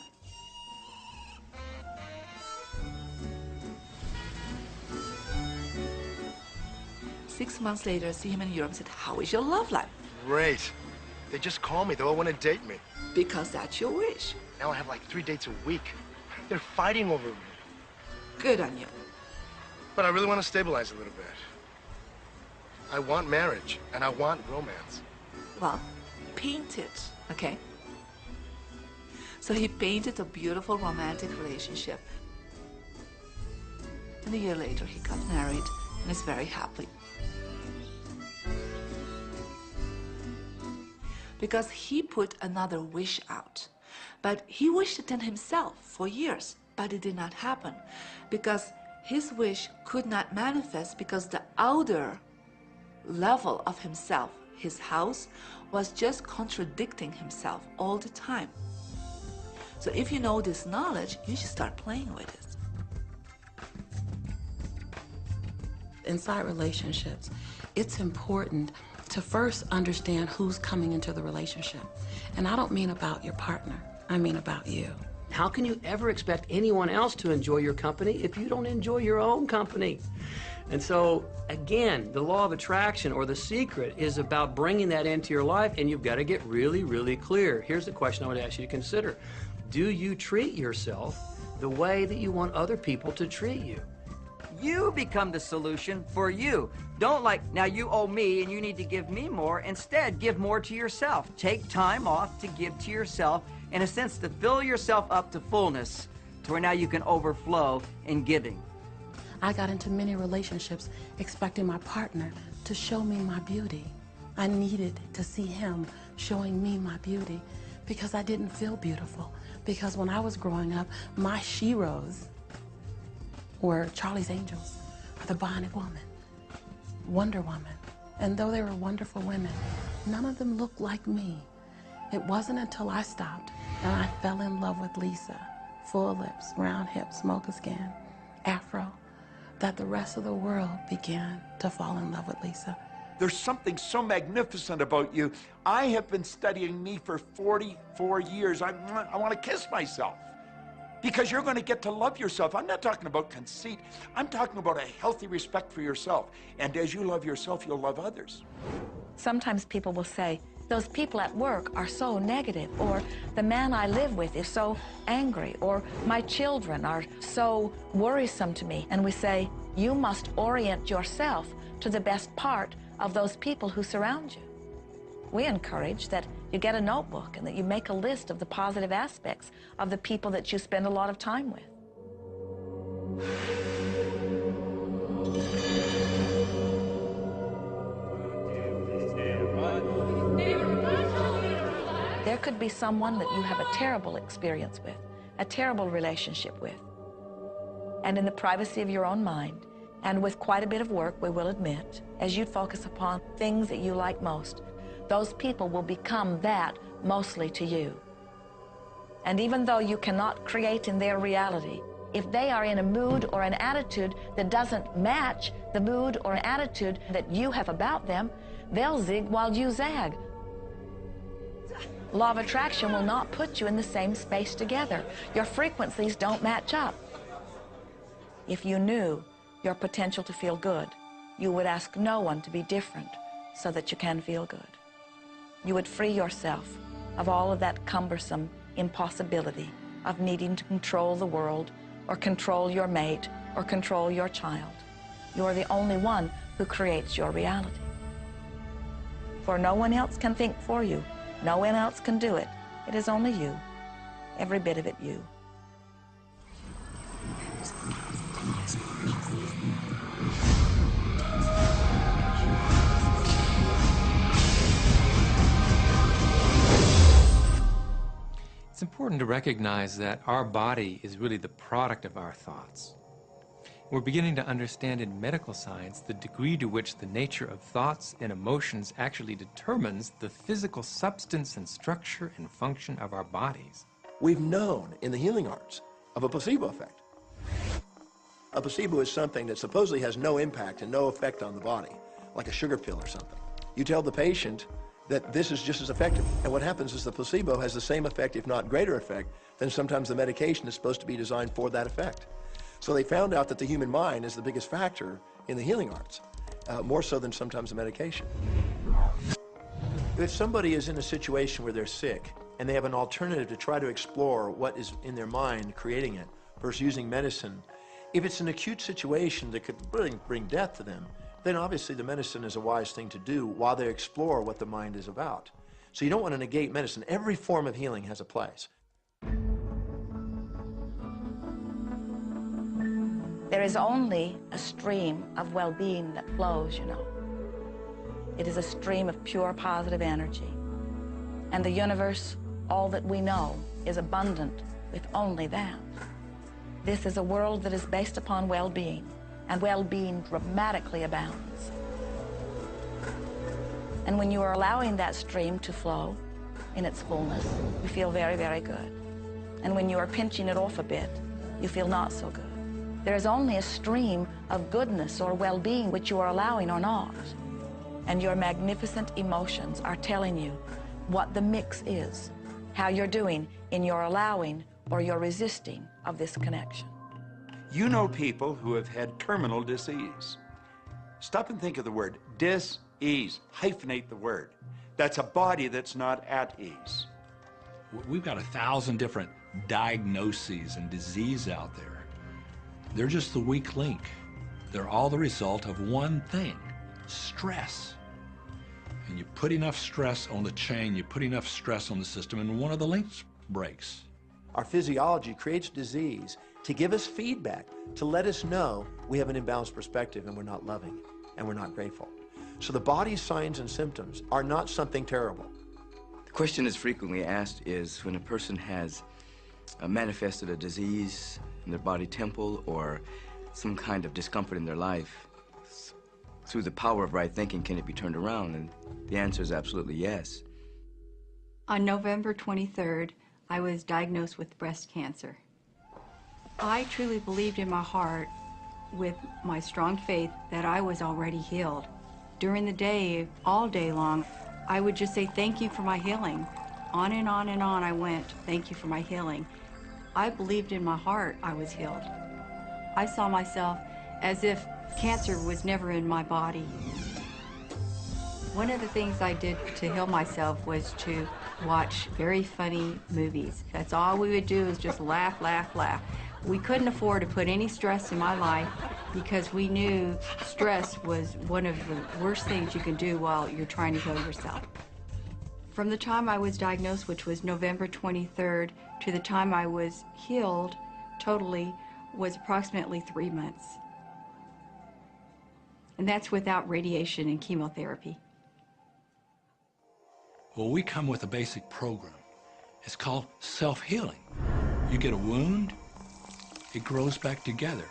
6 months later, see him in Europe and said, how is your love life? Great. They just call me. They all want to date me. Because that's your wish. Now I have like 3 dates a week. They're fighting over me. Good on you. But I really want to stabilize a little bit. I want marriage, and I want romance. Well, paint it, okay? So he painted a beautiful romantic relationship. And a year later, he got married and is very happy. Because he put another wish out. But he wished it in himself for years, but it did not happen. Because his wish could not manifest because the outer level of himself, his house, was just contradicting himself all the time. So if you know this knowledge, you should start playing with it. Inside relationships, it's important to first understand who's coming into the relationship. And I don't mean about your partner, I mean about you. How can you ever expect anyone else to enjoy your company if you don't enjoy your own company? And so, again, the law of attraction, or the secret, is about bringing that into your life, and you've got to get really, really clear. Here's the question I would ask you to consider. Do you treat yourself the way that you want other people to treat you? You become the solution for you. Don't like, now you owe me and you need to give me more. Instead, give more to yourself. Take time off to give to yourself, in a sense, to fill yourself up to fullness, to where now you can overflow in giving. I got into many relationships expecting my partner to show me my beauty. I needed to see him showing me my beauty because I didn't feel beautiful. Because when I was growing up, my sheroes were Charlie's Angels, or the Bionic Woman, Wonder Woman. And though they were wonderful women, none of them looked like me. It wasn't until I stopped and I fell in love with Lisa, full lips, round hips, mocha skin, afro, that the rest of the world began to fall in love with Lisa. There's something so magnificent about you. I have been studying me for 44 years. I want to kiss myself. Because you're going to get to love yourself. I'm not talking about conceit. I'm talking about a healthy respect for yourself. And as you love yourself, you'll love others. Sometimes people will say, those people at work are so negative, or the man I live with is so angry, or my children are so worrisome to me. And we say, you must orient yourself to the best part of those people who surround you. We encourage that you get a notebook and that you make a list of the positive aspects of the people that you spend a lot of time with. There could be someone that you have a terrible experience with, a terrible relationship with. And in the privacy of your own mind, and with quite a bit of work, we will admit, as you focus upon things that you like most, those people will become that mostly to you. And even though you cannot create in their reality, if they are in a mood or an attitude that doesn't match the mood or an attitude that you have about them, they'll zig while you zag. Law of attraction will not put you in the same space together. Your frequencies don't match up. If you knew your potential to feel good, you would ask no one to be different so that you can feel good. You would free yourself of all of that cumbersome impossibility of needing to control the world or control your mate or control your child. You are the only one who creates your reality. For no one else can think for you. No one else can do it. It is only you. Every bit of it you. It's important to recognize that our body is really the product of our thoughts. We're beginning to understand in medical science the degree to which the nature of thoughts and emotions actually determines the physical substance and structure and function of our bodies. We've known in the healing arts of a placebo effect. A placebo is something that supposedly has no impact and no effect on the body, like a sugar pill or something. You tell the patient that this is just as effective, and what happens is the placebo has the same effect, if not greater effect, than sometimes the medication is supposed to be designed for that effect. So they found out that the human mind is the biggest factor in the healing arts. more so than sometimes the medication. If somebody is in a situation where they're sick and they have an alternative to try to explore what is in their mind creating it versus using medicine, if it's an acute situation that could really bring death to them, then obviously the medicine is a wise thing to do while they explore what the mind is about. So you don't want to negate medicine. Every form of healing has a place. There is only a stream of well-being that flows, you know. It is a stream of pure positive energy. And the universe, all that we know, is abundant with only that. This is a world that is based upon well-being, and well-being dramatically abounds. And when you are allowing that stream to flow in its fullness, you feel very, very good. And when you are pinching it off a bit, you feel not so good. There is only a stream of goodness or well-being which you are allowing or not. And your magnificent emotions are telling you what the mix is, how you're doing in your allowing or your resisting of this connection. You know people who have had terminal disease. Stop and think of the word dis-ease. Hyphenate the word. That's a body that's not at ease. We've got 1,000 different diagnoses and disease out there. They're just the weak link. They're all the result of one thing, stress. And you put enough stress on the chain, you put enough stress on the system, and one of the links breaks. Our physiology creates disease to give us feedback, to let us know we have an imbalanced perspective and we're not loving and we're not grateful. So the body's signs and symptoms are not something terrible. The question that's frequently asked is when a person has manifested a disease in their body temple or some kind of discomfort in their life, through the power of right thinking, can it be turned around? And the answer is absolutely yes. On November 23rd, I was diagnosed with breast cancer. I truly believed in my heart, with my strong faith, that I was already healed. During the day, all day long, I would just say, thank you for my healing. On and on and on I went, thank you for my healing. I believed in my heart I was healed. I saw myself as if cancer was never in my body. One of the things I did to heal myself was to watch very funny movies. That's all we would do, is just laugh, laugh, laugh. We couldn't afford to put any stress in my life because we knew stress was one of the worst things you can do while you're trying to heal yourself. From the time I was diagnosed, which was November 23rd, to the time I was healed totally was approximately 3 months. And that's without radiation and chemotherapy. Well, we come with a basic program. It's called self-healing. You get a wound, it grows back together.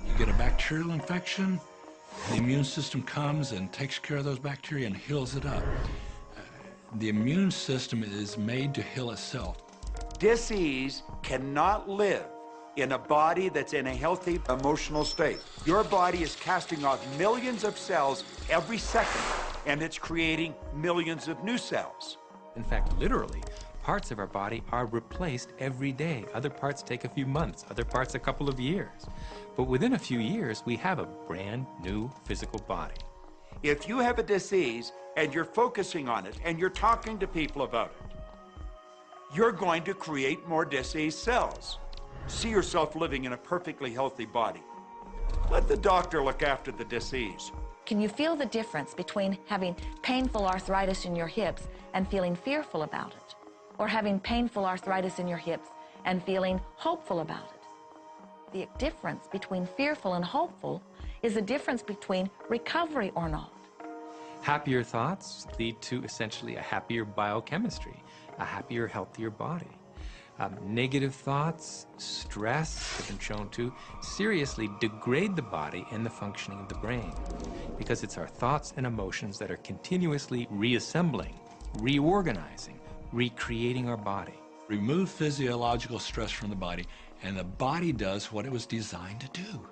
You get a bacterial infection, the immune system comes and takes care of those bacteria and heals it up. The immune system is made to heal itself. Dis-ease cannot live in a body that's in a healthy emotional state. Your body is casting off millions of cells every second, and it's creating millions of new cells. In fact, literally, parts of our body are replaced every day. Other parts take a few months, other parts a couple of years. But within a few years, we have a brand new physical body. If you have a disease and you're focusing on it and you're talking to people about it, you're going to create more diseased cells. See yourself living in a perfectly healthy body. Let the doctor look after the disease. Can you feel the difference between having painful arthritis in your hips and feeling fearful about it? Or having painful arthritis in your hips and feeling hopeful about it? The difference between fearful and hopeful is the difference between recovery or not. Happier thoughts lead to essentially a happier biochemistry, a happier, healthier body. Negative thoughts, stress, have been shown to seriously degrade the body and the functioning of the brain, because it's our thoughts and emotions that are continuously reassembling, reorganizing, recreating our body. Remove physiological stress from the body, and the body does what it was designed to do.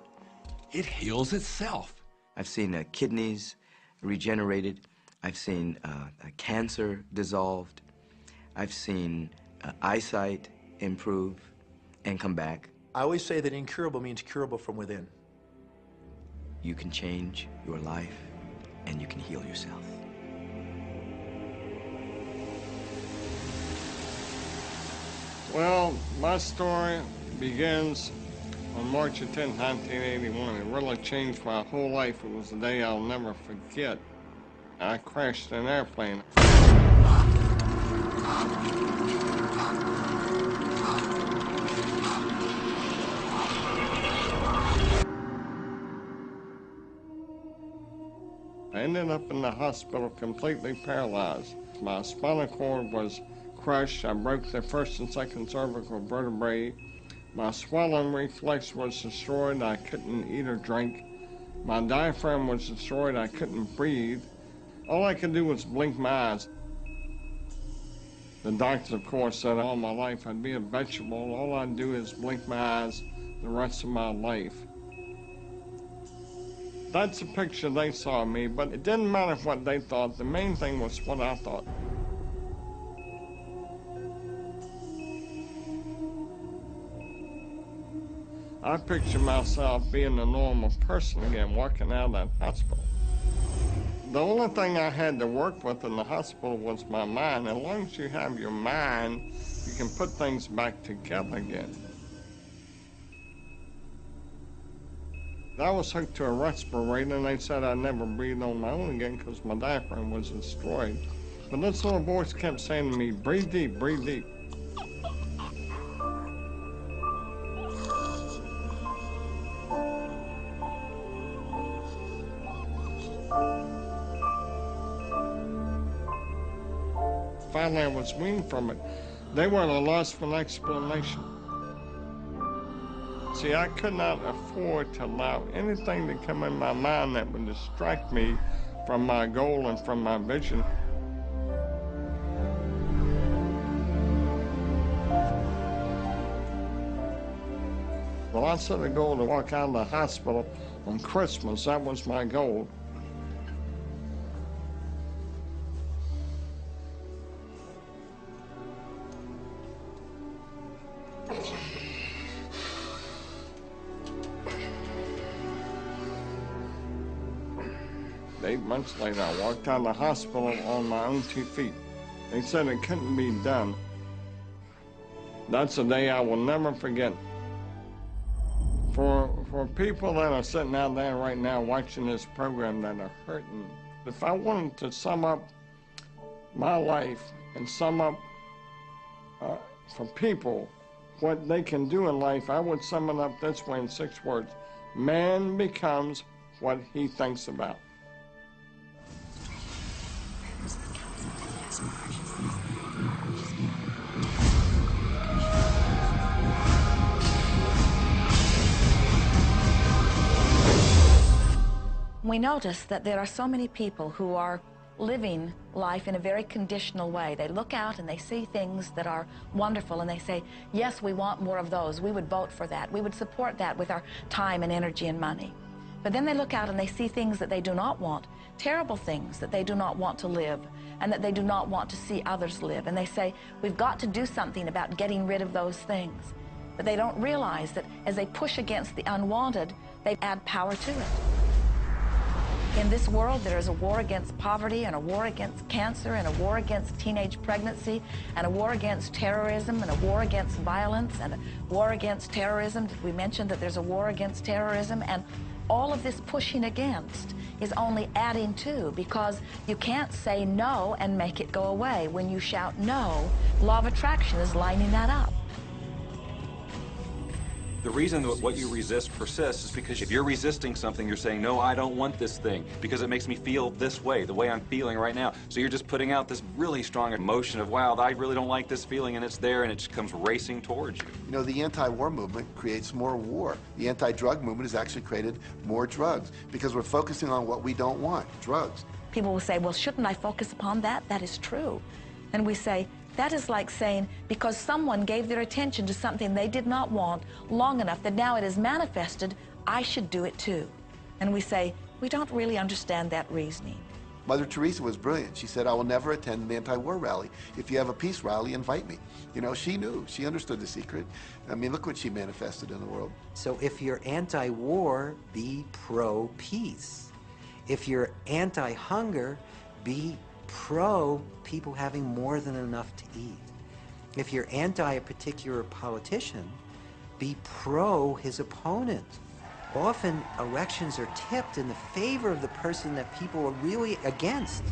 It heals itself. I've seen kidneys regenerated. I've seen cancer dissolved. I've seen eyesight improve and come back. I always say that incurable means curable from within. You can change your life and you can heal yourself. Well, my story begins on March 10, 1981. It really changed my whole life. It was a day I'll never forget. I crashed an airplane. I ended up in the hospital completely paralyzed. My spinal cord was crushed. I broke the first and second cervical vertebrae. My swallowing reflex was destroyed. I couldn't eat or drink. My diaphragm was destroyed. I couldn't breathe. All I could do was blink my eyes. The doctors, of course, said all my life I'd be a vegetable. All I'd do is blink my eyes the rest of my life. That's the picture they saw of me, but it didn't matter what they thought. The main thing was what I thought. I picture myself being a normal person again, walking out of that hospital. The only thing I had to work with in the hospital was my mind. As long as you have your mind, you can put things back together again. I was hooked to a respirator, and they said I'd never breathe on my own again because my diaphragm was destroyed. But this little voice kept saying to me, breathe deep, breathe deep. Finally, I was weaned from it. They were at a loss for an explanation. See, I could not afford to allow anything to come in my mind that would distract me from my goal and from my vision. Well, I set a goal to walk out of the hospital on Christmas. That was my goal. Eight months later, I walked out of the hospital on my own 2 feet. They said it couldn't be done. That's a day I will never forget. For people that are sitting out there right now watching this program that are hurting, if I wanted to sum up my life and sum up for people what they can do in life, I would sum it up this way in 6 words. Man becomes what he thinks about. We notice that there are so many people who are living life in a very conditional way. They look out and they see things that are wonderful and they say, yes, we want more of those. We would vote for that. We would support that with our time and energy and money. But then they look out and they see things that they do not want, terrible things that they do not want to live and that they do not want to see others live. And they say, we've got to do something about getting rid of those things. But they don't realize that as they push against the unwanted, they add power to it. In this world, there is a war against poverty and a war against cancer and a war against teenage pregnancy and a war against terrorism and a war against violence and a war against terrorism. We mentioned that there's a war against terrorism, and all of this pushing against is only adding to, because you can't say no and make it go away. When you shout no, law of attraction is lining that up. The reason that what you resist persists is because if you're resisting something, you're saying, no, I don't want this thing because it makes me feel this way, the way I'm feeling right now. So you're just putting out this really strong emotion of, wow, I really don't like this feeling, and it's there, and it just comes racing towards you. You know, the anti-war movement creates more war. The anti-drug movement has actually created more drugs because we're focusing on what we don't want, drugs. People will say, well, shouldn't I focus upon that? That is true. And we say, that is like saying, because someone gave their attention to something they did not want long enough that now it is manifested, I should do it too. And we say, we don't really understand that reasoning. Mother Teresa was brilliant. She said, I will never attend an anti-war rally. If you have a peace rally, invite me. You know, she knew. She understood the secret. I mean, look what she manifested in the world. So if you're anti-war, be pro-peace. If you're anti-hunger, be pro people having more than enough to eat. If you're anti a particular politician, be pro his opponent. Often elections are tipped in the favor of the person that people are really against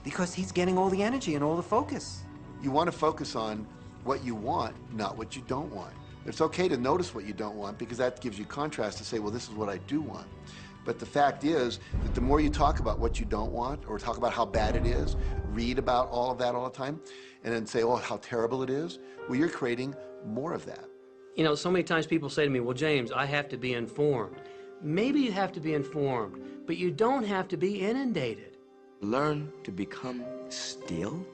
because he's getting all the energy and all the focus. You want to focus on what you want, not what you don't want. It's okay to notice what you don't want because that gives you contrast to say, well, this is what I do want. But the fact is that the more you talk about what you don't want or talk about how bad it is, read about all of that all the time, and then say, oh, how terrible it is, well, you're creating more of that. You know, so many times people say to me, well, James, I have to be informed. Maybe you have to be informed, but you don't have to be inundated. Learn to become still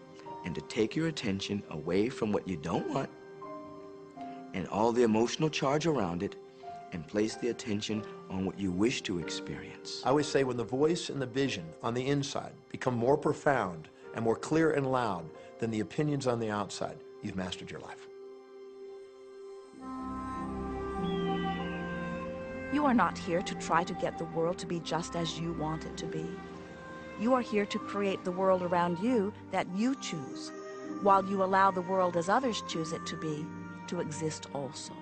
and to take your attention away from what you don't want and all the emotional charge around it and place the attention on what you wish to experience. I always say when the voice and the vision on the inside become more profound and more clear and loud than the opinions on the outside, you've mastered your life. You are not here to try to get the world to be just as you want it to be. You are here to create the world around you that you choose, while you allow the world as others choose it to be, to exist also.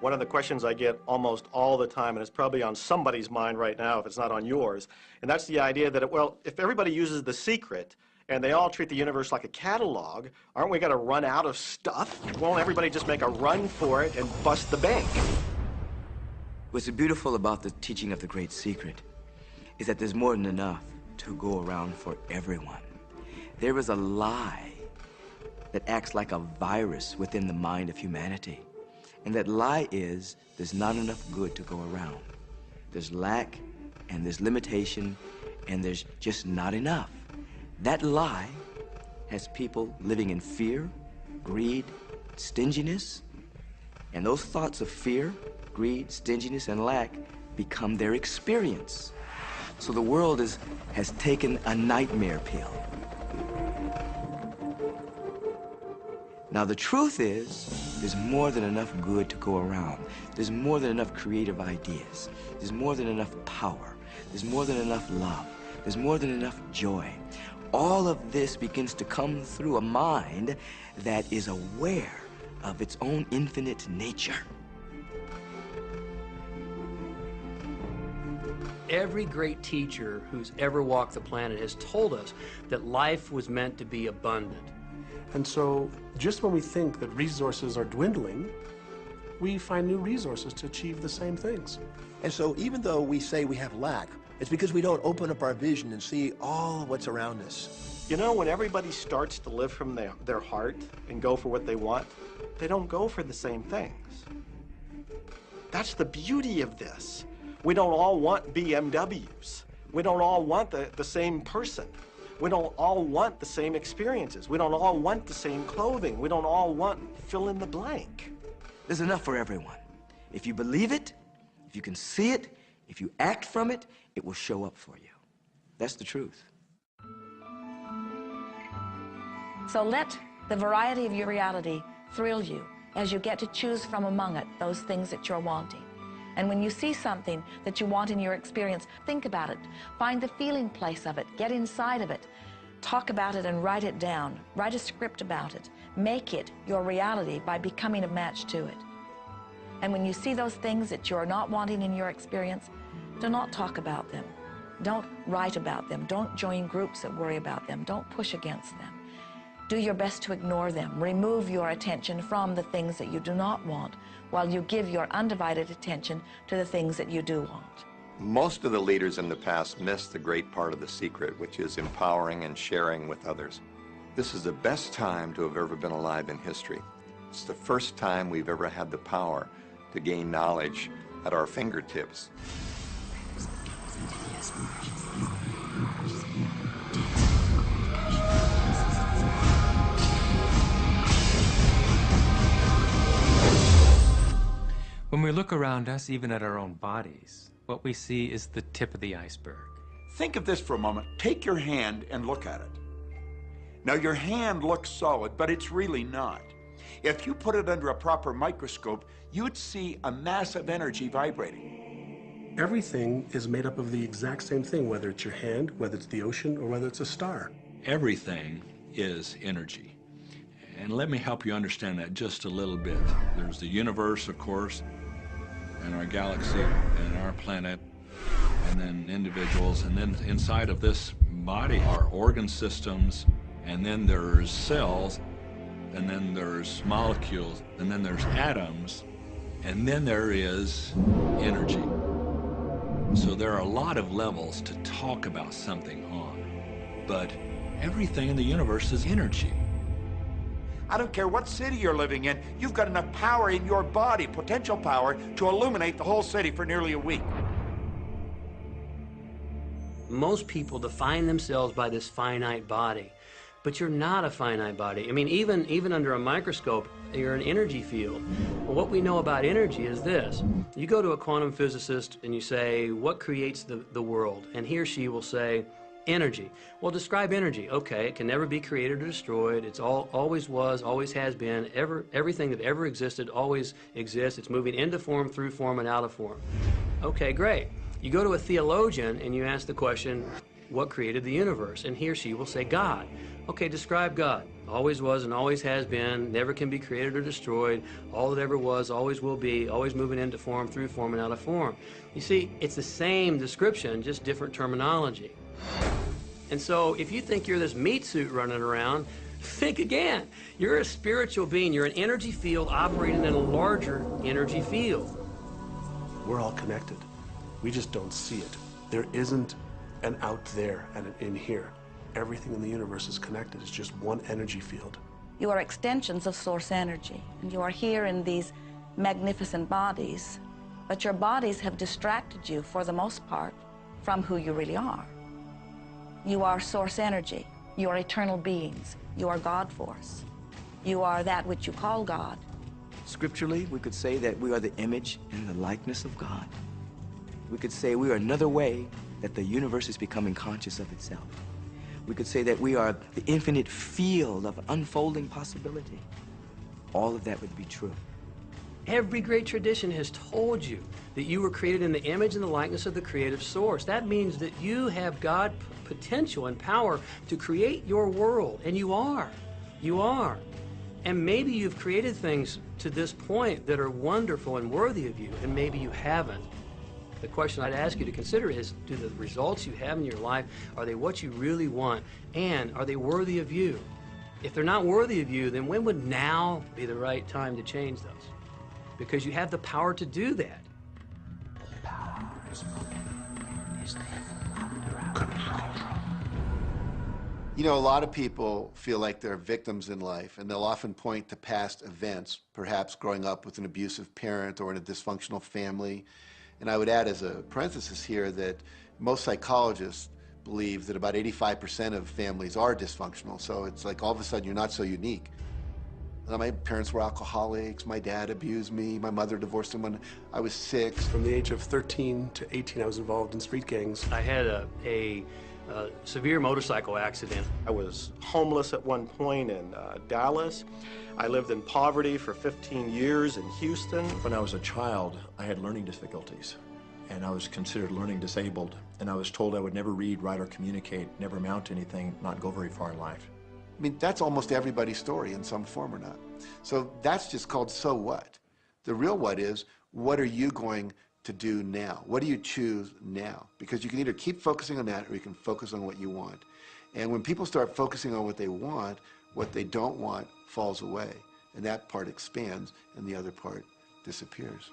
One of the questions I get almost all the time, and it's probably on somebody's mind right now if it's not on yours, and that's the idea that, well, if everybody uses The Secret and they all treat the universe like a catalog, aren't we going to run out of stuff? Won't everybody just make a run for it and bust the bank? What's beautiful about the teaching of the Great Secret is that there's more than enough to go around for everyone. There is a lie that acts like a virus within the mind of humanity. And that lie is there's not enough good to go around. There's lack, and there's limitation, and there's just not enough. That lie has people living in fear, greed, stinginess, and those thoughts of fear, greed, stinginess, and lack become their experience. So the world has taken a nightmare pill. Now, the truth is, there's more than enough good to go around. There's more than enough creative ideas. There's more than enough power. There's more than enough love. There's more than enough joy. All of this begins to come through a mind that is aware of its own infinite nature. Every great teacher who's ever walked the planet has told us that life was meant to be abundant. And so, just when we think that resources are dwindling, we find new resources to achieve the same things. And so even though we say we have lack, it's because we don't open up our vision and see all of what's around us. You know, when everybody starts to live from their heart and go for what they want, they don't go for the same things. That's the beauty of this. We don't all want BMWs. We don't all want the same person. We don't all want the same experiences. We don't all want the same clothing. We don't all want fill in the blank. There's enough for everyone. If you believe it, if you can see it, if you act from it, it will show up for you. That's the truth. So let the variety of your reality thrill you as you get to choose from among it those things that you're wanting. And when you see something that you want in your experience, think about it. Find the feeling place of it. Get inside of it. Talk about it and write it down. Write a script about it. Make it your reality by becoming a match to it. And when you see those things that you're not wanting in your experience, do not talk about them. Don't write about them. Don't join groups that worry about them. Don't push against them. Do your best to ignore them. Remove your attention from the things that you do not want, while you give your undivided attention to the things that you do want. Most of the leaders in the past missed the great part of the secret, which is empowering and sharing with others. This is the best time to have ever been alive in history. It's the first time we've ever had the power to gain knowledge at our fingertips. When we look around us, even at our own bodies, what we see is the tip of the iceberg. Think of this for a moment. Take your hand and look at it. Now, your hand looks solid, but it's really not. If you put it under a proper microscope, you'd see a massive energy vibrating. Everything is made up of the exact same thing, whether it's your hand, whether it's the ocean, or whether it's a star. Everything is energy. And let me help you understand that just a little bit. There's the universe, of course, and our galaxy, and our planet, and then individuals, and then inside of this body are organ systems, and then there's cells, and then there's molecules, and then there's atoms, and then there is energy. So there are a lot of levels to talk about something on, but everything in the universe is energy. I don't care what city you're living in, you've got enough power in your body, potential power, to illuminate the whole city for nearly a week. Most people define themselves by this finite body, but you're not a finite body. I mean, even under a microscope, you're an energy field. Well, what we know about energy is this. You go to a quantum physicist and you say, what creates the world? And he or she will say, energy. Well, describe energy. Okay, it can never be created or destroyed. It's always was, always has been. Everything that ever existed always exists. It's moving into form, through form, and out of form. Okay, great. You go to a theologian and you ask the question, what created the universe? And he or she will say, God. Okay, describe God. Always was and always has been, never can be created or destroyed, all that ever was, always will be, always moving into form, through form, and out of form. You see, it's the same description, just different terminology. And so if you think you're this meat suit running around, think again. You're a spiritual being. You're an energy field operating in a larger energy field. We're all connected. We just don't see it. There isn't an out there and an in here. Everything in the universe is connected. It's just one energy field. You are extensions of source energy, and you are here in these magnificent bodies, but your bodies have distracted you, for the most part, from who you really are. You are source energy. You are eternal beings. You are God force. You are that which you call God. Scripturally, we could say that we are the image and the likeness of God. We could say we are another way that the universe is becoming conscious of itself. We could say that we are the infinite field of unfolding possibility. All of that would be true. Every great tradition has told you that you were created in the image and the likeness of the creative source. That means that you have God potential and power to create your world, and you are. You are. And maybe you've created things to this point that are wonderful and worthy of you, and maybe you haven't. The question I'd ask you to consider is, do the results you have in your life, are they what you really want? And are they worthy of you? If they're not worthy of you, then when would now be the right time to change those? Because you have the power to do that. You know, a lot of people feel like they're victims in life, and they'll often point to past events, perhaps growing up with an abusive parent or in a dysfunctional family. And I would add as a parenthesis here that most psychologists believe that about 85% of families are dysfunctional. So it's like all of a sudden you're not so unique. My parents were alcoholics, my dad abused me, my mother divorced him when I was 6. From the age of 13 to 18, I was involved in street gangs. I had a severe motorcycle accident. I was homeless at one point in Dallas. I lived in poverty for 15 years in Houston. When I was a child, I had learning difficulties, and I was considered learning disabled, and I was told I would never read, write, or communicate, never amount to anything, not go very far in life. I mean, that's almost everybody's story in some form or not. So that's just called so what. The real what is, what are you going to do now? What do you choose now? Because you can either keep focusing on that or you can focus on what you want. And when people start focusing on what they don't want falls away. And that part expands and the other part disappears.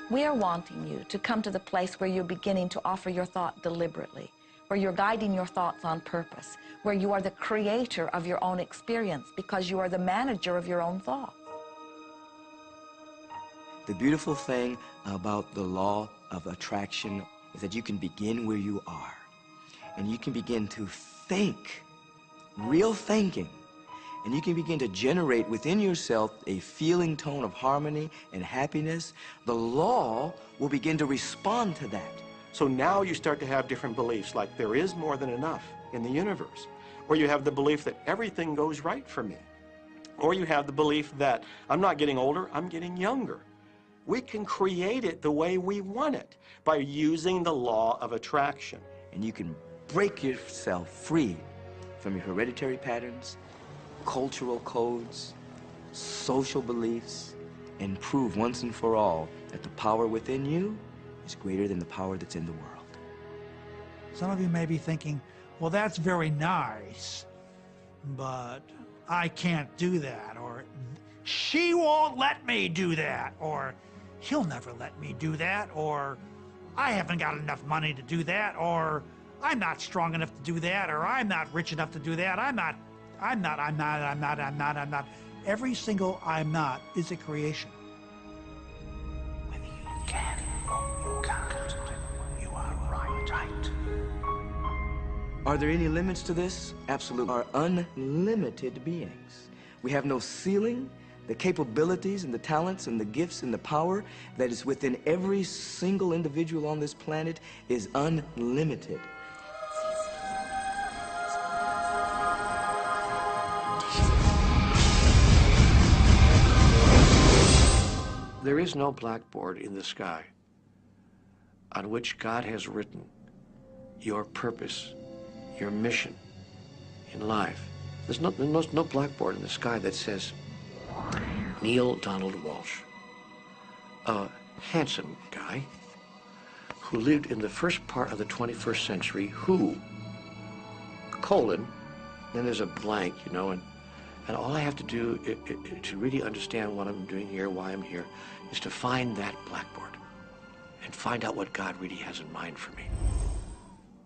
We are wanting you to come to the place where you're beginning to offer your thought deliberately, where you're guiding your thoughts on purpose, where you are the creator of your own experience because you are the manager of your own thought. The beautiful thing about the law of attraction is that you can begin where you are, and you can begin to think, real thinking, and you can begin to generate within yourself a feeling tone of harmony and happiness. The law will begin to respond to that. So now you start to have different beliefs, like there is more than enough in the universe, or you have the belief that everything goes right for me. Or you have the belief that I'm not getting older, I'm getting younger. We can create it the way we want it by using the law of attraction. And you can break yourself free from your hereditary patterns, cultural codes, social beliefs, and prove once and for all that the power within you is greater than the power that's in the world. Some of you may be thinking, well, that's very nice, but I can't do that, or she won't let me do that, or he'll never let me do that, or I haven't got enough money to do that, or I'm not strong enough to do that, or I'm not rich enough to do that, I'm not. Every single I'm not is a creation. Whether you can or you can't, you are right. Are there any limits to this? Absolutely. We are unlimited beings. We have no ceiling. The capabilities and the talents and the gifts and the power that is within every single individual on this planet is unlimited. There is no blackboard in the sky on which God has written your purpose, your mission in life. There's no blackboard in the sky that says, Neil Donald Walsh, a handsome guy who lived in the first part of the 21st century, who, colon, then there's a blank, you know, and all I have to do to really understand what I'm doing here, why I'm here, is to find that blackboard and find out what God really has in mind for me.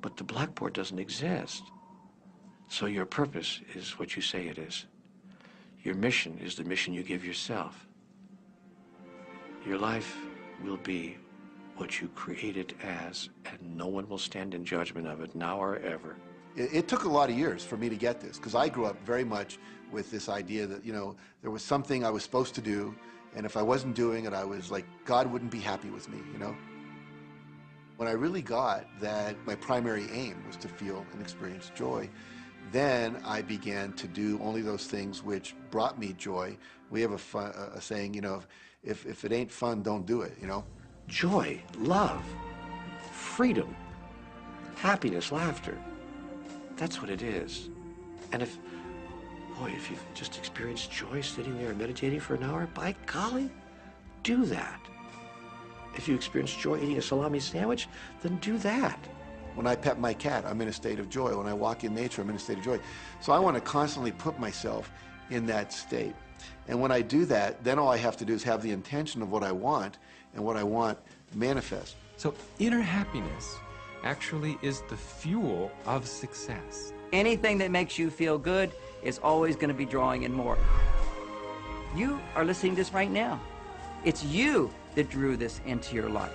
But the blackboard doesn't exist. So your purpose is what you say it is. Your mission is the mission you give yourself. Your life will be what you create it as, and no one will stand in judgment of it now or ever. It took a lot of years for me to get this, because I grew up very much with this idea that, you know, there was something I was supposed to do, and if I wasn't doing it, I was like, God wouldn't be happy with me, you know? When I really got that my primary aim was to feel and experience joy, then I began to do only those things which brought me joy. We have a saying, you know, if it ain't fun, don't do it, you know? Joy, love, freedom, happiness, laughter. That's what it is. And if you've just experienced joy sitting there and meditating for an hour, by golly, do that. If you experience joy eating a salami sandwich, then do that. When I pet my cat, I'm in a state of joy. When I walk in nature, I'm in a state of joy. So I want to constantly put myself in that state. And when I do that, then all I have to do is have the intention of what I want, and what I want manifest. So inner happiness actually is the fuel of success. Anything that makes you feel good is always going to be drawing in more. You are listening to this right now. It's you that drew this into your life.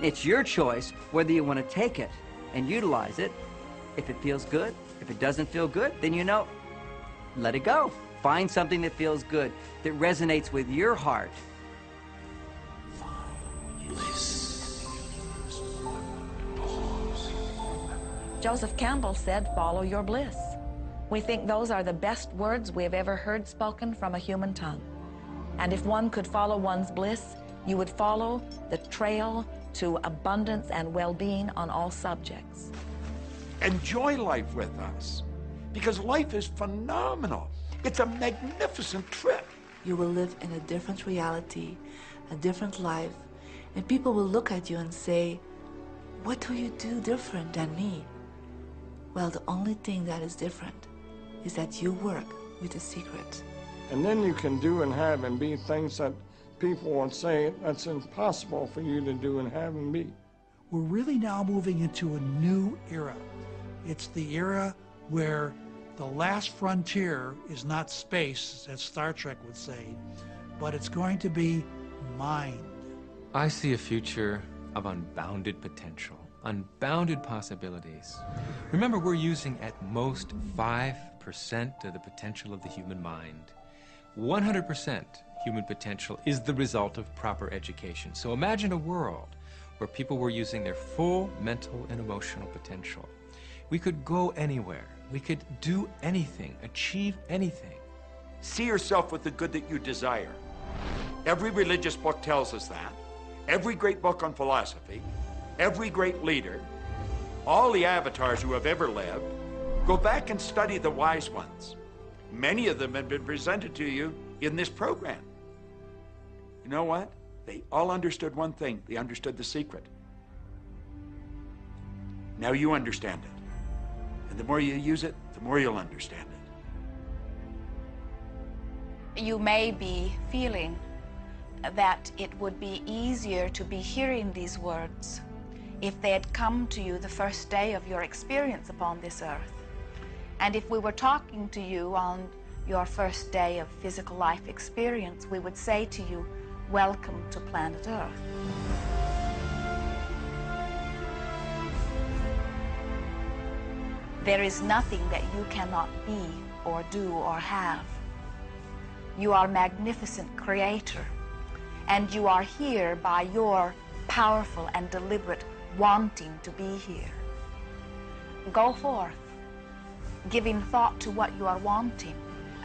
It's your choice whether you want to take it and utilize it. If it feels good, if it doesn't feel good, then you know, let it go. Find something that feels good, that resonates with your heart. Joseph Campbell said, follow your bliss. We think those are the best words we have ever heard spoken from a human tongue. And if one could follow one's bliss, you would follow the trail to abundance and well-being on all subjects. Enjoy life with us, because life is phenomenal. It's a magnificent trip. You will live in a different reality, a different life, and people will look at you and say, what do you do different than me? Well, the only thing that is different is that you work with a secret. And then you can do and have and be things that people would say that's impossible for you to do and have and be. We're really now moving into a new era. It's the era where the last frontier is not space, as Star Trek would say, but it's going to be mind. I see a future of unbounded potential, unbounded possibilities. Remember, we're using at most 5% of the potential of the human mind. 100% human potential is the result of proper education. So imagine a world where people were using their full mental and emotional potential. We could go anywhere. We could do anything, achieve anything. See yourself with the good that you desire. Every religious book tells us that. Every great book on philosophy, every great leader, all the avatars who have ever lived. Go back and study the wise ones. Many of them have been presented to you in this program. You know what? They all understood one thing. They understood the secret. Now you understand it. And the more you use it, the more you'll understand it. You may be feeling that it would be easier to be hearing these words if they had come to you the first day of your experience upon this earth. And if we were talking to you on your first day of physical life experience, we would say to you, welcome to planet Earth. There is nothing that you cannot be or do or have. You are a magnificent creator, and you are here by your powerful and deliberate wanting to be here. Go forth, giving thought to what you are wanting,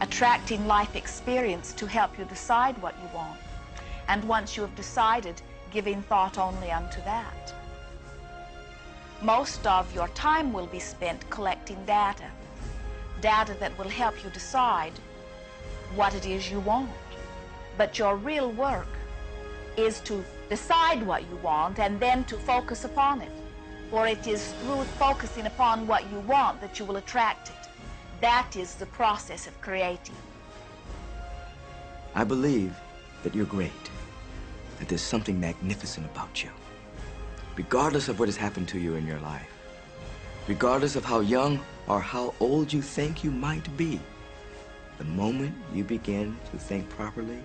attracting life experience to help you decide what you want, and once you have decided, giving thought only unto that. Most of your time will be spent collecting data that will help you decide what it is you want. But your real work is to decide what you want and then to focus upon it. For it is through focusing upon what you want that you will attract it. That is the process of creating. I believe that you're great, that there's something magnificent about you. Regardless of what has happened to you in your life, regardless of how young or how old you think you might be, the moment you begin to think properly,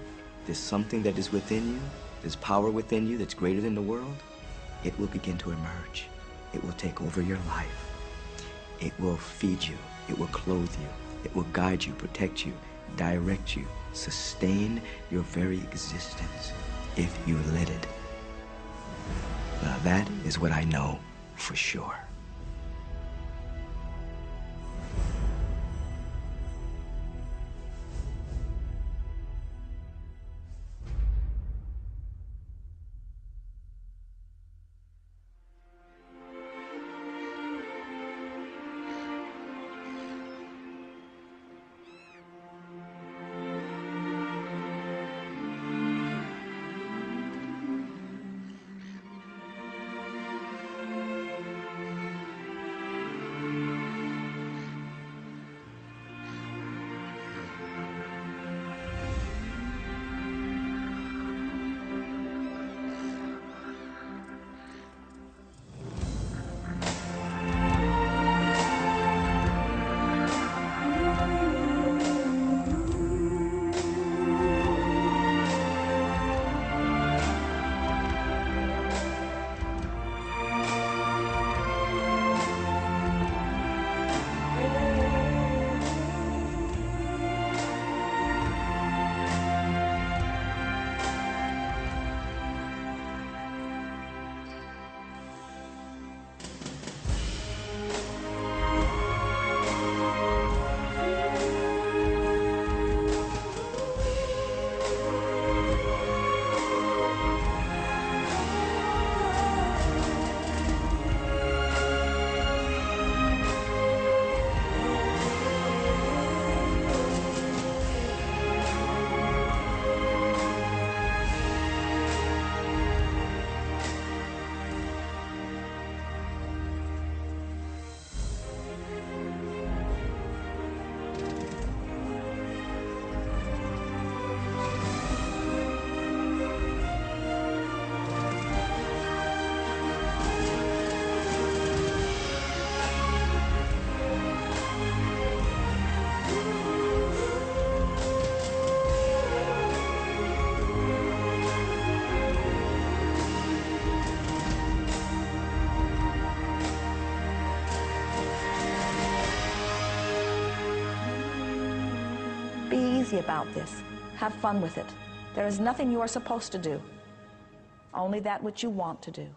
there's something that is within you, there's power within you that's greater than the world, it will begin to emerge. It will take over your life. It will feed you. It will clothe you. It will guide you, protect you, direct you, sustain your very existence if you let it. Now that is what I know for sure. About this. Have fun with it. There is nothing you are supposed to do, only that which you want to do.